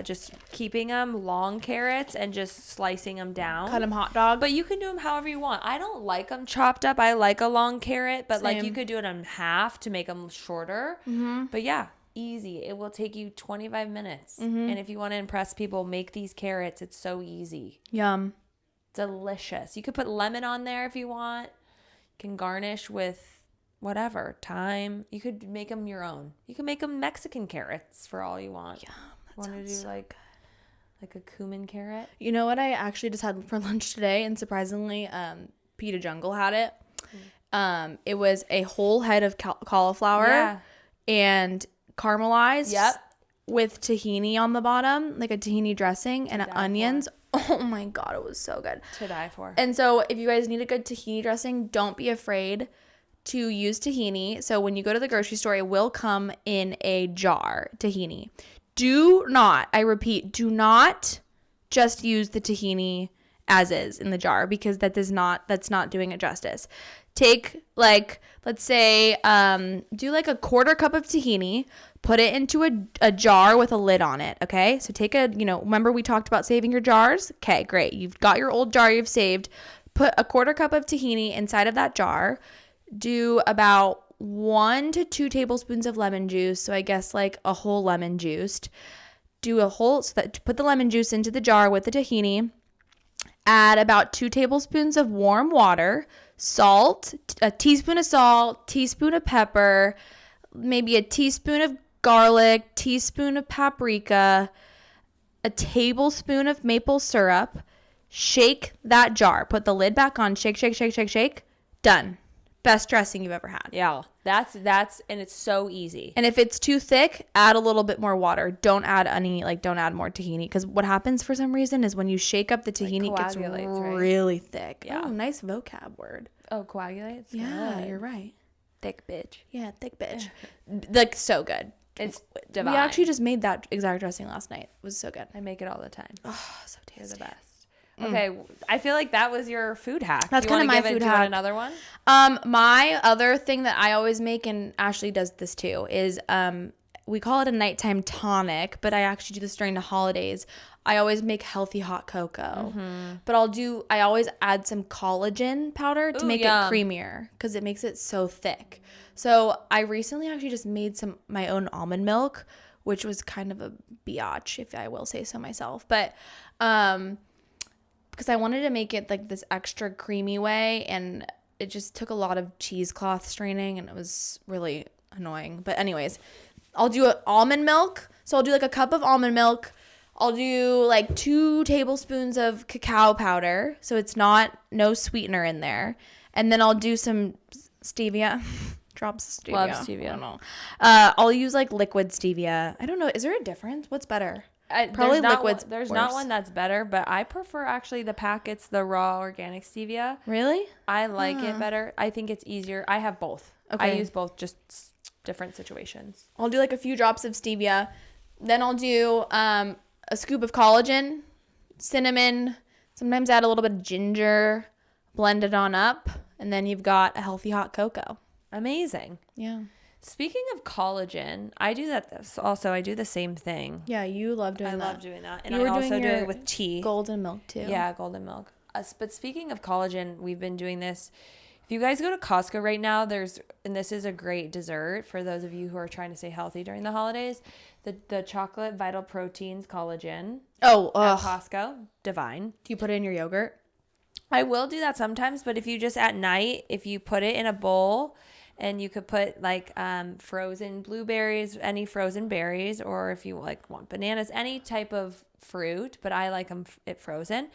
just keeping them long carrots and just slicing them down. Cut them hot dog. But you can do them however you want. I don't like them chopped up. I like a long carrot, but like Same. you could do it in half to make them shorter. Mm-hmm. But yeah, easy. It will take you 25 minutes. Mm-hmm. And if you want to impress people, make these carrots. It's so easy. Yum. Delicious. You could put lemon on there if you want. You can garnish with whatever, thyme. You could make them your own. You can make them Mexican carrots for all you want. Yum. Want to do so like a cumin carrot? You know what I actually just had for lunch today, and surprisingly, Pita Jungle had it. It was a whole head of cauliflower and caramelized with tahini on the bottom, like a tahini dressing, and onions. Oh my God, it was so good. To die for. And so if you guys need a good tahini dressing, don't be afraid to use tahini. So when you go to the grocery store, it will come in a jar, tahini. Do not, I repeat, do not just use the tahini as is in the jar, because that's not doing it justice. Take like, let's say, do like a quarter cup of tahini, put it into a jar with a lid on it. Okay. So take remember we talked about saving your jars? Okay, great. You've got your old jar you've saved. Put a quarter cup of tahini inside of that jar. Do about 1 to 2 tablespoons of lemon juice. So I guess like a whole lemon juiced. Put the lemon juice into the jar with the tahini. Add about 2 tablespoons of warm water, salt, a teaspoon of salt, teaspoon of pepper, maybe a teaspoon of garlic, teaspoon of paprika, a tablespoon of maple syrup. Shake that jar. Put the lid back on. Shake, shake, shake, shake, shake. Done. Best dressing you've ever had. Yeah. That's and it's so easy. And if it's too thick, add a little bit more water. Don't add more tahini, because what happens for some reason is when you shake up the tahini, it gets really thick. Yeah. Oh, nice vocab word. Oh, coagulates? Yeah, Good. you're right. Thick bitch. Yeah, thick bitch. Like, so good. It's divine. We actually just made that exact dressing last night. It was so good. I make it all the time. Oh, so They're tasty. the best. Okay, I feel like that was your food hack. That's kind of my food hack. Another one? My other thing that I always make, and Ashley does this too, is we call it a nighttime tonic, but I actually do this during the holidays. I always make healthy hot cocoa, but I always add some collagen powder to make it creamier, because it makes it so thick. So I recently actually just made my own almond milk, which was kind of a biatch, if I will say so myself, but because I wanted to make it like this extra creamy way, and it just took a lot of cheesecloth straining, and it was really annoying. But anyways, I'll do almond milk. So I'll do like a cup of almond milk. I'll do like 2 tablespoons of cacao powder, so it's no sweetener in there. And then I'll do some stevia. Drops of stevia. Love stevia. I don't know. I'll use like liquid stevia. I don't know. Is there a difference? What's better? Probably liquids. There's not one that's better, but I prefer actually the packets, the raw organic stevia. Really? I like it better. I think it's easier. I have both. Okay. I use both, just different situations. I'll do like a few drops of stevia. Then I'll do a scoop of collagen, cinnamon, sometimes add a little bit of ginger, blend it on up, and then you've got a healthy hot cocoa. Amazing. Yeah. Speaking of collagen, I do that also. I do the same thing. Yeah, you love doing that. I love doing that. And I also do it with tea. Golden milk too. Yeah, golden milk. But speaking of collagen, we've been doing this. If you guys go to Costco right now, and this is a great dessert for those of you who are trying to stay healthy during the holidays, the chocolate Vital Proteins collagen at Costco, divine. Do you put it in your yogurt? I will do that sometimes, but if you just at night, if you put it in a bowl, and you could put like frozen blueberries, any frozen berries, or if you like want bananas, any type of fruit, but I like them it frozen.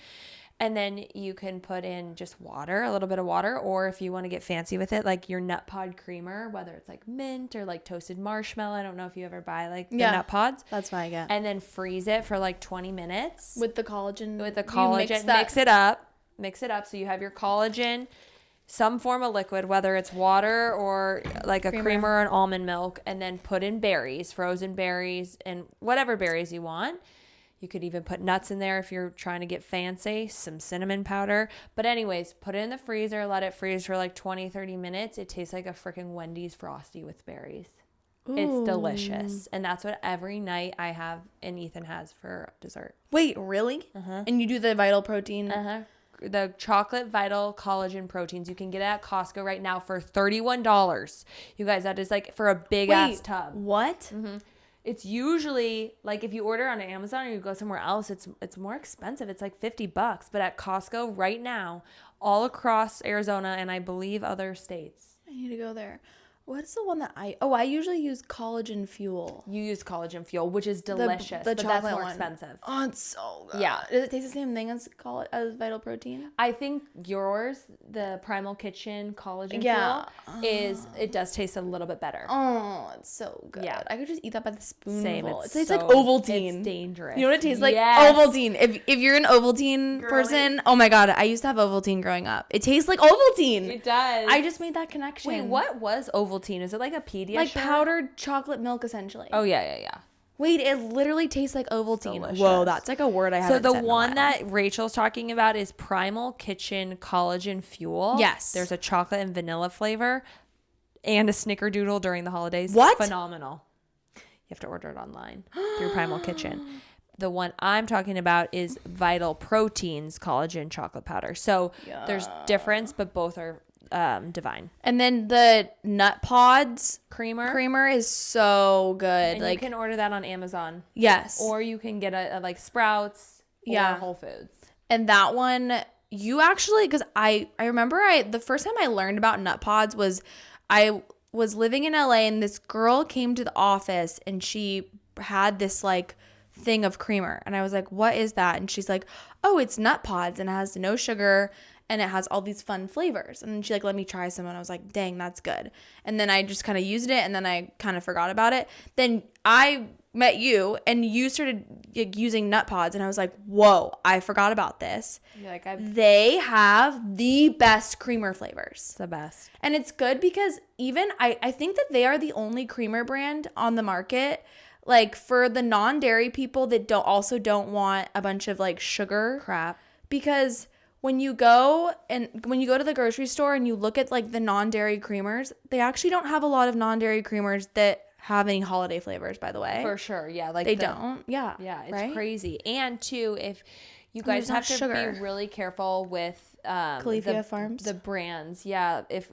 And then you can put in just water, a little bit of water, or if you want to get fancy with it, like your nut pod creamer, whether it's like mint or like toasted marshmallow. I don't know if you ever buy like the nut pods. That's what I get. And then freeze it for like 20 minutes. With the collagen. Mix it up so you have your collagen, some form of liquid, whether it's water or like a creamer or an almond milk, and then put in berries, frozen berries, and whatever berries you want. You could even put nuts in there if you're trying to get fancy, some cinnamon powder. But anyways, put it in the freezer, let it freeze for like 20, 30 minutes. It tastes like a freaking Wendy's Frosty with berries. Ooh. It's delicious. And that's what every night I have and Ethan has for dessert. Wait, really? Uh-huh. And you do the Vital Protein? Uh-huh. The chocolate Vital collagen proteins. You can get it at Costco right now for $31. You guys, that is like for a big ass tub. What? Mm-hmm. It's usually like if you order on Amazon or you go somewhere else, it's more expensive. It's like $50. But at Costco right now, all across Arizona and I believe other states. I need to go there. What's the one that I usually use Collagen Fuel. You use Collagen Fuel, which is delicious, but that's more expensive. Oh, it's so good. Yeah. Does it taste the same thing as Vital Protein? I think yours, the Primal Kitchen Collagen Fuel, it does taste a little bit better. Oh, it's so good. Yeah. I could just eat that by the spoonful. Same. It tastes like Ovaltine. It's dangerous. You know what it tastes like? Yes. Ovaltine. If you're an Ovaltine person, oh my God, I used to have Ovaltine growing up. It tastes like Ovaltine. It does. I just made that connection. Wait, what was Ovaltine? Is it like a Pediasure? Like powdered chocolate milk, essentially. Oh, yeah. Wait, it literally tastes like Ovaltine. Delicious. Whoa, that's like a word I haven't said. So the one that Rachel's talking about is Primal Kitchen Collagen Fuel. Yes. There's a chocolate and vanilla flavor and a snickerdoodle during the holidays. What? Phenomenal. You have to order it online through Primal Kitchen. The one I'm talking about is Vital Proteins Collagen Chocolate Powder. So there's difference, but both are divine. And then the nut pods creamer is so good. And you can order that on Amazon. Yes. Or you can get a like Sprouts or Whole Foods. And that one, you actually, because I remember the first time I learned about nut pods was I was living in LA and this girl came to the office and she had this like thing of creamer. And I was like, what is that? And she's like, oh, it's nut pods and it has no sugar. And it has all these fun flavors. And she like let me try some. And I was like, dang, that's good. And then I just kind of used it. And then I kind of forgot about it. Then I met you and you started using nut pods. And I was like, whoa, I forgot about this. You're like, they have the best creamer flavors. The best. And it's good because even I think that they are the only creamer brand on the market. Like for the non-dairy people that don't want a bunch of like sugar crap. Because when you go to the grocery store and you look at like the non-dairy creamers, they actually don't have a lot of non-dairy creamers that have any holiday flavors, by the way. For sure. Yeah. Like they don't. Yeah. Yeah. It's right? crazy. And too, if you guys have to be really careful with Califia Farms, the brands. Yeah. If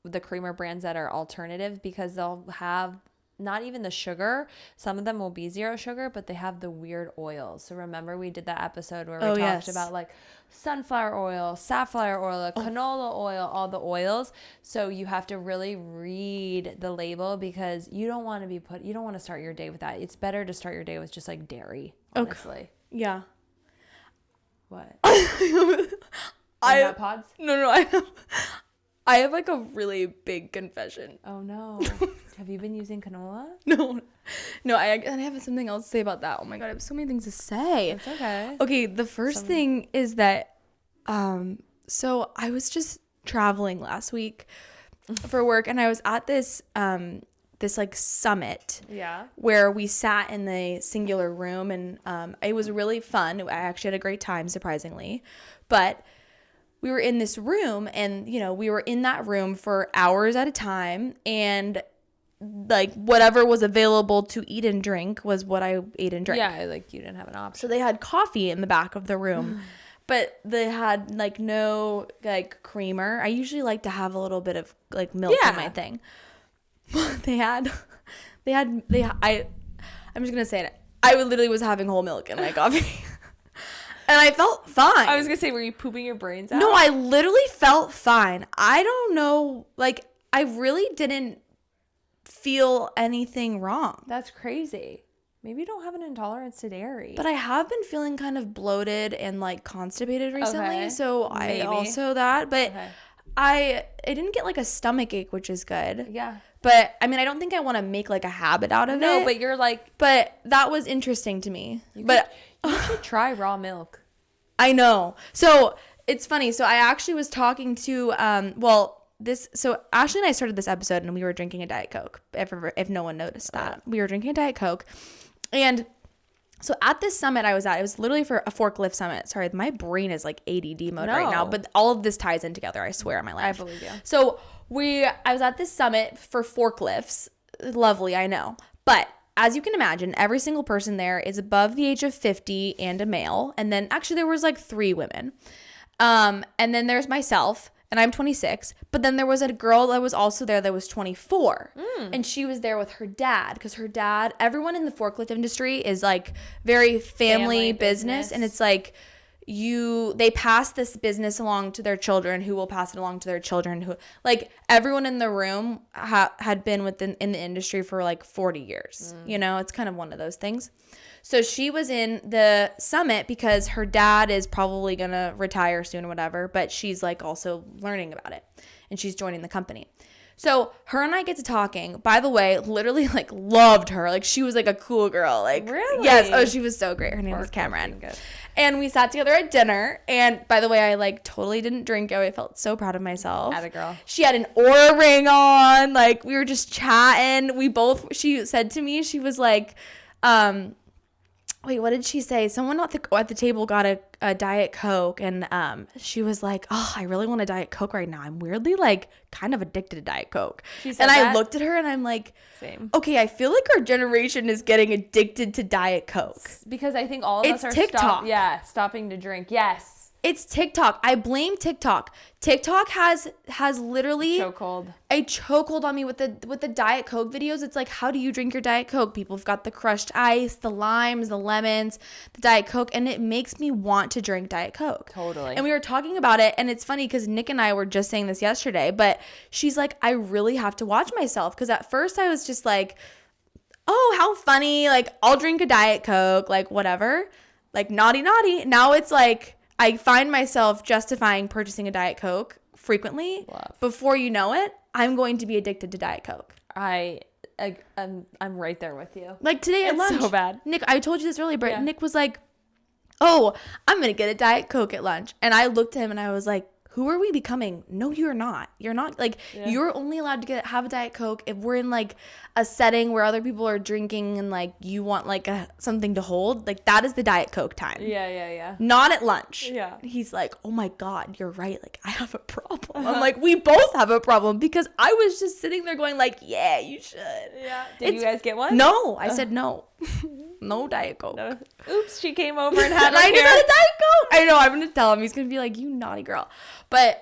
the creamer brands that are alternative, because they'll have not even the sugar. Some of them will be 0 sugar, but they have the weird oils. So remember we did that episode where we talked about like sunflower oil, safflower oil, canola oil, all the oils. So you have to really read the label because you don't want to start your day with that. It's better to start your day with just like dairy, honestly. Okay. Yeah. What? Nut pods? No, I have like a really big confession. Oh no. Have you been using canola? No, I have something else to say about that. Oh my God, I have so many things to say. It's okay. Okay, the first thing is that, so I was just traveling last week for work, and I was at this like summit where we sat in the singular room, and it was really fun. I actually had a great time, surprisingly, but we were in this room, and we were in that room for hours at a time, and like whatever was available to eat and drink was what I ate and drank. Yeah, like you didn't have an option. So they had coffee in the back of the room. But they had like no like creamer. I usually like to have a little bit of like milk in my thing. I'm just gonna say it. I literally was having whole milk in my coffee. And I felt fine. I was gonna say, were you pooping your brains out? No, I literally felt fine. I don't know, like I really didn't feel anything wrong. That's crazy. Maybe you don't have an intolerance to dairy. But I have been feeling kind of bloated and like constipated recently. Okay. So Maybe. I also that. But I didn't get like a stomach ache, which is good. Yeah. But I mean, I don't think I want to make like a habit out of it. No, but you're like. But that was interesting to me. You should try raw milk. I know. So it's funny. So I actually was talking to so Ashley and I started this episode and we were drinking a Diet Coke. If no one noticed that, we were drinking a Diet Coke. And so at this summit I was at, it was literally for a forklift summit. Sorry, my brain is like ADD mode right now, but all of this ties in together, I swear on my life. I believe you. So I was at this summit for forklifts. Lovely, I know. But as you can imagine, every single person there is above the age of 50 and a male. And then actually there was like 3 women. And then there's myself. And I'm 26, but then there was a girl that was also there that was 24. And she was there with her dad because her dad, everyone in the forklift industry is like very family business. And it's like they pass this business along to their children who will pass it along to their children who like everyone in the room had been in the industry for like 40 years. It's kind of one of those things. So she was in the summit because her dad is probably going to retire soon or whatever, but she's like also learning about it and she's joining the company. So her and I get to talking. By the way, literally like loved her. Like she was like a cool girl. Like really? Yes. Oh, she was so great. Her name was Cameron. And we sat together at dinner. And by the way, I like totally didn't drink. I felt so proud of myself. Atta girl. She had an Oura ring on. Like we were just chatting. She said to me, she was like, wait, what did she say? Someone at the table got a Diet Coke, and she was like, oh, I really want a Diet Coke right now. I'm weirdly like kind of addicted to Diet Coke. I looked at her and I'm like, same. Okay, I feel like our generation is getting addicted to Diet Coke. Because I think all of us are TikTok. Stopping to drink. Yes. It's TikTok. I blame TikTok. TikTok has literally a chokehold on me with the Diet Coke videos. It's like, how do you drink your Diet Coke? People have got the crushed ice, the limes, the lemons, the Diet Coke, and it makes me want to drink Diet Coke. Totally. And we were talking about it, and it's funny because Nick and I were just saying this yesterday, but she's like, I really have to watch myself because at first I was just like, oh, how funny. Like, I'll drink a Diet Coke, like whatever. Like, naughty. Now it's like, I find myself justifying purchasing a Diet Coke frequently. Before you know it, I'm going to be addicted to Diet Coke. I'm right there with you. Like today at lunch. So bad. Nick, I told you this earlier, but Nick was like, oh, I'm going to get a Diet Coke at lunch. And I looked at him and I was like, who are we becoming? No, you're not. You're not. Like, you're only allowed to have a Diet Coke if we're in like a setting where other people are drinking and like you want like something to hold. Like, that is the Diet Coke time. Yeah. Not at lunch. Yeah. He's like, oh my God, you're right. Like, I have a problem. I'm like, we both have a problem because I was just sitting there going like, yeah, you should. Yeah. Did you guys get one? No. I said no. No Diet Coke. No. Oops, she came over and had I just had a Diet Coke. I know, I'm gonna tell him. He's gonna be like, you naughty girl. But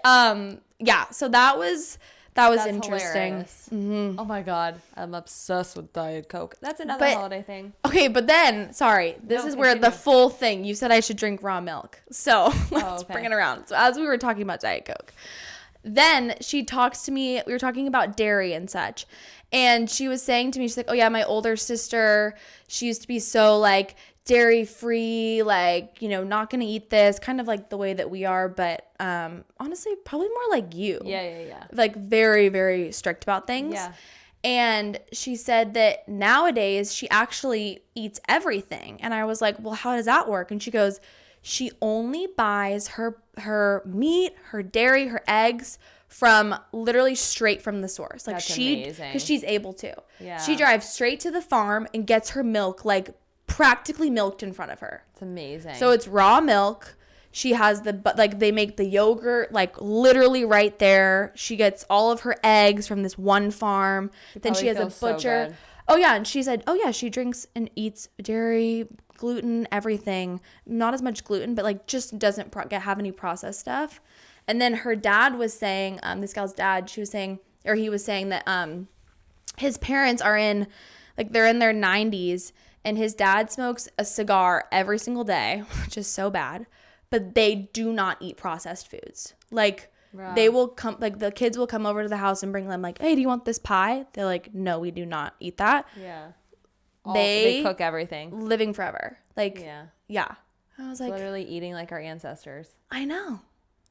yeah, so that was interesting. Mm-hmm. Oh my God, I'm obsessed with Diet Coke. That's another holiday thing. Okay, but then this is where the full thing. You said I should drink raw milk, so let's bring it around. So as we were talking about Diet Coke, then she talks to me. We were talking about dairy and such. And she was saying to me, she's like, oh yeah, my older sister, she used to be so like dairy free, like, not going to eat this, kind of like the way that we are. But honestly, probably more like you. Yeah. Like very, very strict about things. Yeah. And she said that nowadays she actually eats everything. And I was like, well, how does that work? And she goes, she only buys her meat, her dairy, her eggs from literally straight from the source. Like, that's amazing. Because she's able to. Yeah. She drives straight to the farm and gets her milk like practically milked in front of her. It's amazing. So it's raw milk. She has they make the yogurt like literally right there. She gets all of her eggs from this one farm. Then she has a butcher. So oh yeah, and she said, oh yeah, she drinks and eats dairy, gluten, everything. Not as much gluten, but like just doesn't have any processed stuff. And then her dad was saying, this gal's dad, he was saying that his parents are they're in their 90s, and his dad smokes a cigar every single day, which is so bad. But they do not eat processed foods. Like, they will come, like, the kids will come over to the house and bring them, like, hey, do you want this pie? They're like, no, we do not eat that. Yeah. They cook everything. Living forever. Like, yeah. I was it's like, literally eating like our ancestors. I know.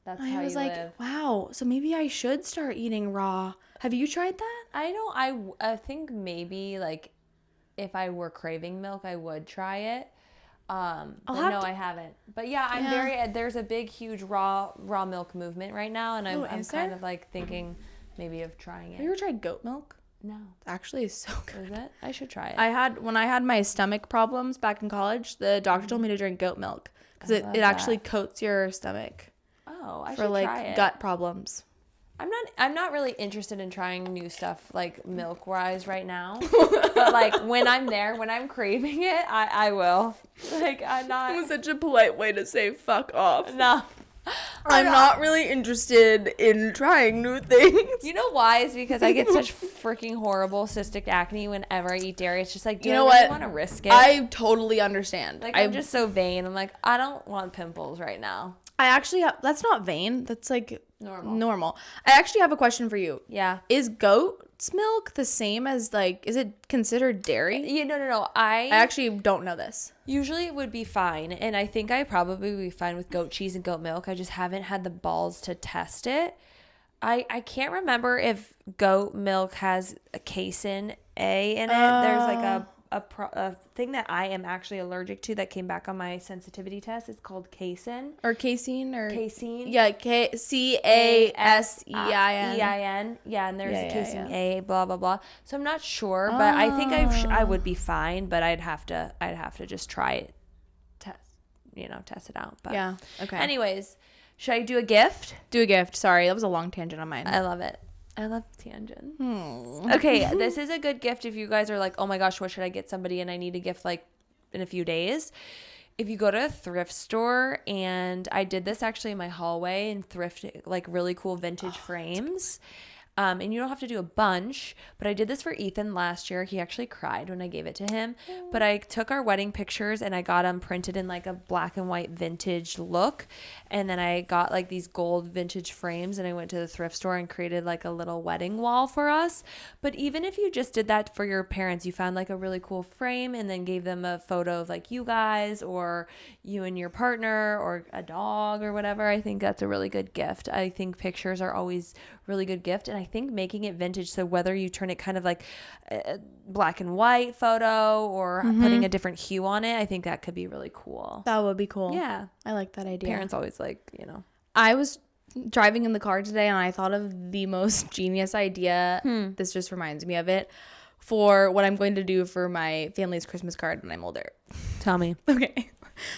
That's I how was you like, live. wow, so maybe I should start eating raw. Have you tried that? I think maybe, like, if I were craving milk, I would try it. But no, I haven't. But yeah, there's a big, huge raw milk movement right now, and I'm kind of like thinking maybe of trying it. Have you ever tried goat milk? No. Actually, it's so good. Is it? I should try it. When I had my stomach problems back in college, the doctor told me to drink goat milk because it actually coats your stomach. Oh, I should for like try it. Gut problems. I'm not really interested in trying new stuff like milk wise right now. But like when I'm there, when I'm craving it, I will. Like, I'm not. It was such a polite way to say fuck off. No. I'm not really interested in trying new things. You know why? It's because I get such freaking horrible cystic acne whenever I eat dairy. It's just like, do I really want to risk it? I totally understand. Like, I'm just so vain. I'm like, I don't want pimples right now. I actually have, that's not vain. That's like normal. I actually have a question for you. Yeah. Is goat's milk the same as like, is it considered dairy? Yeah, no. I actually don't know this. Usually it would be fine. And I think I probably would be fine with goat cheese and goat milk. I just haven't had the balls to test it. I can't remember if goat milk has a casein A in it. There's like a thing that I am actually allergic to that came back on my sensitivity test. It's called casein. Or casein or casein. Yeah, CASEIN. Yeah, and there's a casein A, blah blah blah. So I'm not sure, but I think I would be fine, but I'd have to just try it, test it out. But yeah, okay. Anyways, should I do a gift? Do a gift. Sorry, that was a long tangent on mine. I love it. I love tangents. Okay, this is a good gift if you guys are like, oh my gosh, what should I get somebody and I need a gift like in a few days. If you go to a thrift store, and I did this actually in my hallway and thrift like really cool vintage frames. And you don't have to do a bunch, but I did this for Ethan last year. He actually cried when I gave it to him. But I took our wedding pictures and I got them printed in like a black and white vintage look. And then I got like these gold vintage frames, and I went to the thrift store and created like a little wedding wall for us. But even if you just did that for your parents, you found like a really cool frame and then gave them a photo of like you guys or you and your partner or a dog or whatever, I think that's a really good gift. I think pictures are always really good gift. And I think making it vintage, so whether you turn it kind of like a black and white photo or putting a different hue on it, I think that could be really cool. That would be cool. Yeah. I like that idea. Parents always like, I was driving in the car today and I thought of the most genius idea. This just reminds me of it for what I'm going to do for my family's Christmas card when I'm older. Tell me. Okay.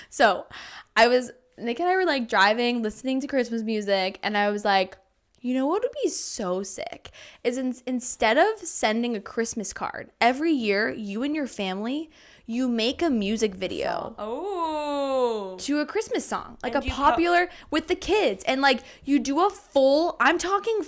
So Nick and I were like driving, listening to Christmas music, and I was like, you know what would be so sick is instead of sending a Christmas card, every year you and your family, you make a music video to a Christmas song, like a popular with the kids, and like you do a full-fledged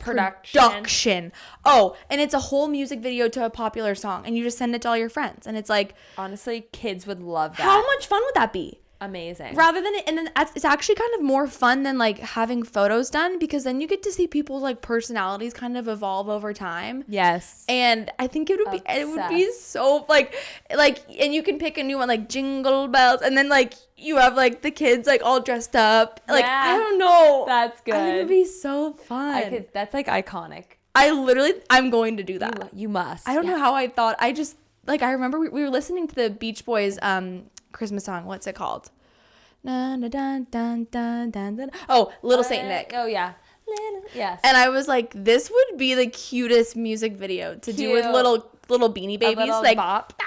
production. Oh, and it's a whole music video to a popular song, and you just send it to all your friends, and it's like, honestly, kids would love that. How much fun would that be? Amazing. Rather than it, and then it's actually kind of more fun than like having photos done, because then you get to see people's like personalities kind of evolve over time. Yes. And I think it would be so like, and you can pick a new one like Jingle Bells, and then like you have like the kids like all dressed up. Like, I don't know. That's good. I think it'd be so fun. That's like iconic. I'm going to do that. You must. I don't know how I thought. I just, like, I remember we were listening to the Beach Boys Christmas song. What's it called? Dun, dun, dun, dun, dun, dun, dun. Oh, Little Saint Nick. Oh, yeah. Yes. And I was like, this would be the cutest music video to do with little Beanie Babies. Like, bop.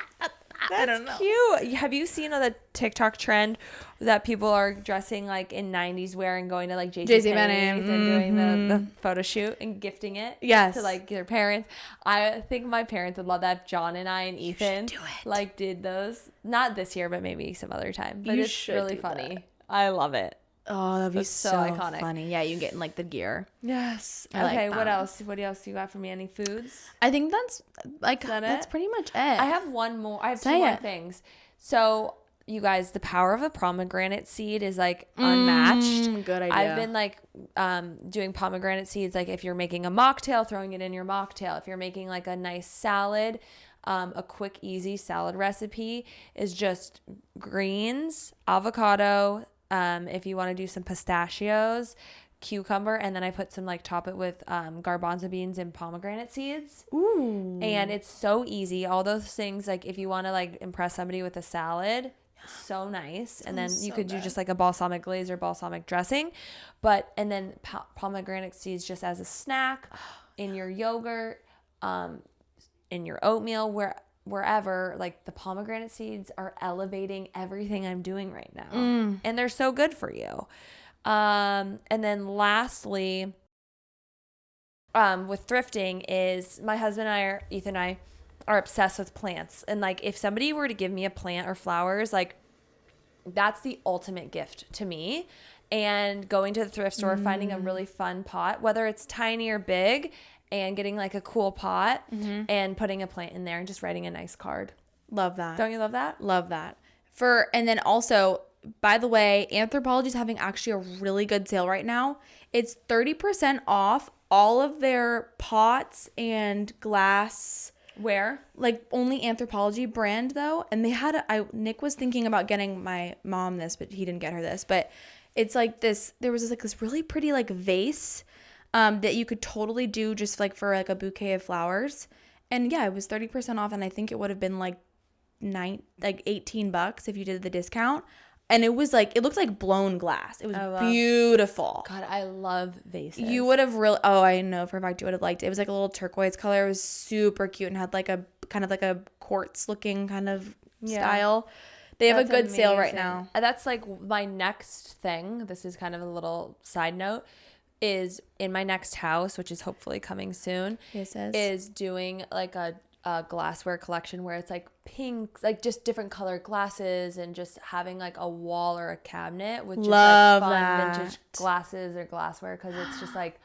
I don't know. Cute. Have you seen the TikTok trend that people are dressing like in 90s wear and going to like JCPenney's and doing the photo shoot and gifting it to like their parents? I think my parents would love that if John and I and Ethan like did those. Not this year, but maybe some other time. But it's really funny. That. I love it. Oh, that'd be so iconic. Funny. Yeah, you get in like the gear. Yes. Okay, what else? What else you got for me? Any foods? I think that's pretty much it. I have one more. I have two more things. So, you guys, the power of a pomegranate seed is like unmatched. Good idea. I've been like doing pomegranate seeds, like if you're making a mocktail, throwing it in your mocktail. If you're making like a nice salad, a quick, easy salad recipe is just greens, avocado. If you want to do some pistachios, cucumber, and then I put some like top it with garbanzo beans and pomegranate seeds. Ooh. And it's so easy. All those things, like if you want to like impress somebody with a salad, so nice. And then you could do just like a balsamic glaze or balsamic dressing. And then pomegranate seeds just as a snack in your yogurt, in your oatmeal, wherever. Like the pomegranate seeds are elevating everything I'm doing right now. And they're so good for you. And then lastly, with thrifting is my husband and Ethan and I are obsessed with plants. And like, if somebody were to give me a plant or flowers, like that's the ultimate gift to me. And going to the thrift store, finding a really fun pot, whether it's tiny or big, and getting like a cool pot and putting a plant in there and just writing a nice card. Love that. Don't you love that? Love that. And then also, by the way, Anthropologie is having actually a really good sale right now. It's 30% off all of their pots and glass. Where? Like only Anthropologie brand though. And they had Nick was thinking about getting my mom this, but he didn't get her this. But it's like this, there was this really pretty like vase that you could totally do just like for like a bouquet of flowers. And yeah, it was 30% off. And I think it would have been like $18 if you did the discount. And it was like, it looked like blown glass. It was beautiful. God, I love vases. You would have really, I know for a fact you would have liked it. It was like a little turquoise color. It was super cute and had like a kind of like a quartz looking kind of style. They have a good sale right now. That's like my next thing. This is kind of a little side note. Is in my next house, which is hopefully coming soon, is doing like a glassware collection where it's like pink, like just different colored glasses, and just having like a wall or a cabinet with just like fun vintage glasses or glassware, because it's just like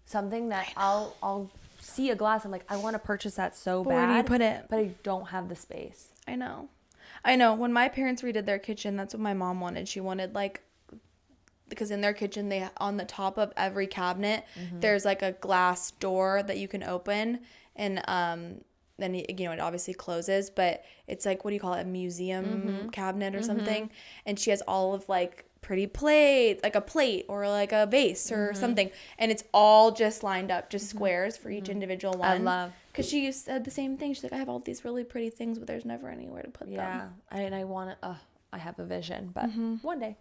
something that I'll see a glass, I'm like, I want to purchase that so bad. Where do you put it? But I don't have the space. I know. When my parents redid their kitchen, that's what my mom wanted. She wanted like, because in their kitchen, they on the top of every cabinet, there's like a glass door that you can open, and then it obviously closes, but it's like, what do you call it, a museum cabinet or something. And she has all of like pretty plates, like a plate or like a vase or something, and it's all just lined up, just squares for each individual one. I love, because she said the same thing. She's like, I have all these really pretty things, but there's never anywhere to put them. Yeah, and I want to. I have a vision, but one day.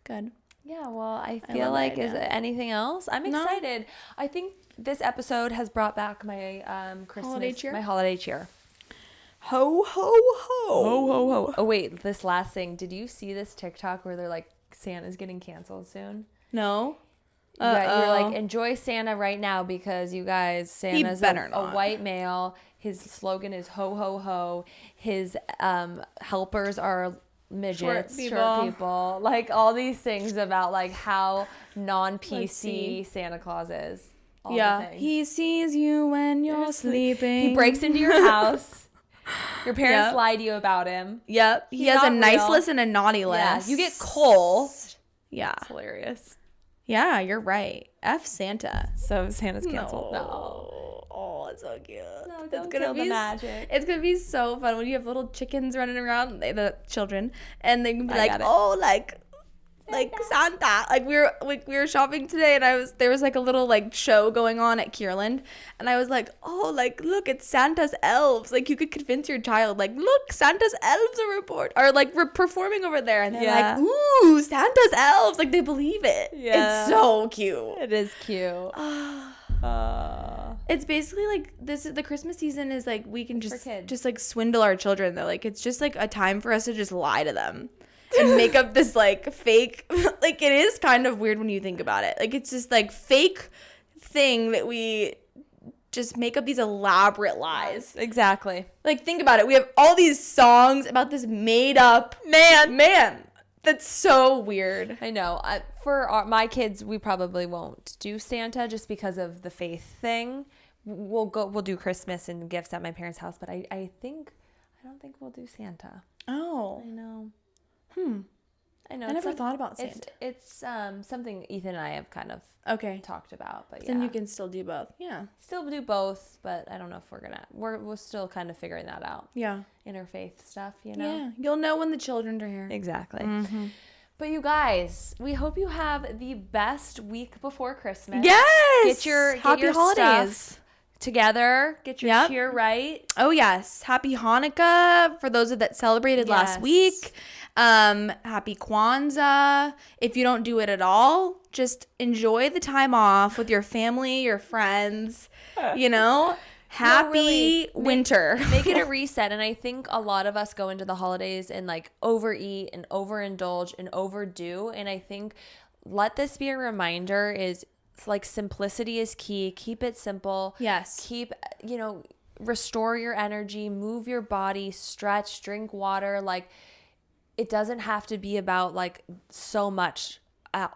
Good. Yeah, well, I feel like, is it anything else? I'm excited. No. I think this episode has brought back my Christmas, my holiday cheer. Ho, ho, ho. Ho, ho, ho. Oh, wait, this last thing. Did you see this TikTok where they're like, Santa's getting canceled soon? No. You're like, enjoy Santa right now, because you guys, Santa's a white male. His slogan is ho, ho, ho. His helpers are midgets, short people, like all these things about like how non-PC Santa Claus is. He sees you when you're sleeping. He breaks into your house. Your parents lie to you about him. Yep. He has a nice list and a naughty list. Yeah. You get coal. Yeah. It's hilarious. Yeah, you're right. F Santa. So Santa's canceled. No. Oh, it's so cute. No, don't kill the magic. It's gonna be so fun when you have little chickens running around, the children, and they can be like, oh, like like Santa. Like we were shopping today, and there was like a little like show going on at Kierland, and I was like, oh, like look, it's Santa's elves. Like you could convince your child, like look, Santa's elves are we're performing over there, and they're like, ooh, Santa's elves. Like they believe it. Yeah, it's so cute. It is cute. It's basically like the Christmas season is like we can just like swindle our children though. Like it's just like a time for us to just lie to them and make up this like fake, like it is kind of weird when you think about it. Like it's just like fake thing that we just make up these elaborate lies. Exactly. Like think about it. We have all these songs about this made up man. That's so weird. I know. For my kids, we probably won't do Santa just because of the faith thing. We'll do Christmas and gifts at my parents' house, but I don't think we'll do Santa. Oh. I know. I know. I never thought about Santa. It's something Ethan and I have kind of talked about, but then you can still do both. Yeah. Still do both, but I don't know if we're still kind of figuring that out. Yeah. Interfaith stuff, you know. Yeah. You'll know when the children are here. Exactly. Mm-hmm. But you guys, we hope you have the best week before Christmas. Yes. Get your holidays stuff together. Get your cheer right. Oh yes. Happy Hanukkah for those that celebrated last week. Happy Kwanzaa. If you don't do it at all, just enjoy the time off with your family, your friends, you know. Happy winter. Make it a reset. And I think a lot of us go into the holidays and like overeat and overindulge and overdo. And I think let this be a reminder is like simplicity is key. Keep it simple. Yes. Restore your energy, move your body, stretch, drink water. Like it doesn't have to be about like so much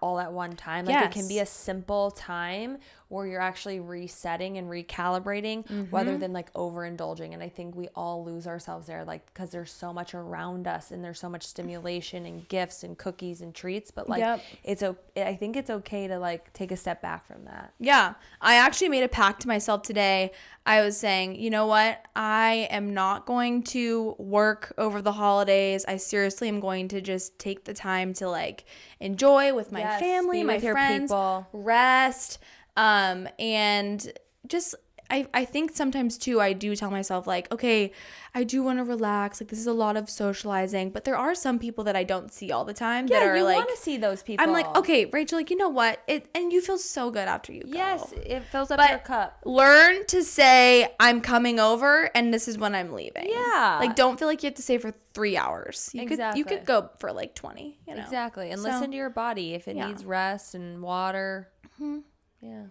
all at one time. Like it can be a simple time where you're actually resetting and recalibrating rather than like overindulging. And I think we all lose ourselves there, like because there's so much around us and there's so much stimulation and gifts and cookies and treats. But like I think it's okay to like take a step back from that. Yeah. I actually made a pact to myself today. I was saying, you know what? I am not going to work over the holidays. I seriously am going to just take the time to like enjoy with my family, my friends, rest. And just, I think sometimes too, I do tell myself like, okay, I do want to relax. Like this is a lot of socializing, but there are some people that I don't see all the time that are like, you want to see those people. I'm like, okay, Rachel, like, you know what? And you feel so good after you go. Yes. It fills up your cup. Learn to say I'm coming over and this is when I'm leaving. Yeah. Like don't feel like you have to stay for 3 hours. You exactly. could go for like 20, you know? Exactly. And listen to your body if it needs rest and water. Mm-hmm. Yeah.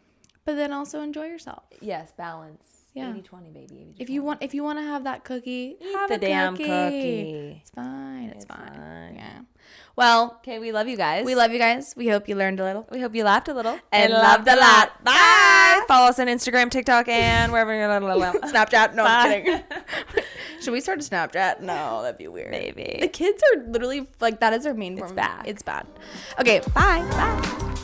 But then also enjoy yourself. Yes, balance. Yeah. 80-20, baby. 80-20. If you want to have that cookie, have the damn cookie. It's fine. It's fine. Yeah. Well, okay, we love you guys. We hope you learned a little. We hope you laughed a little. And loved a lot. Bye. Follow us on Instagram, TikTok, and wherever you're Snapchat. No, I'm kidding. Should we start a Snapchat? No, that'd be weird. Maybe. The kids are literally like, that is their main form. It's bad. It's bad. Okay, bye. Bye.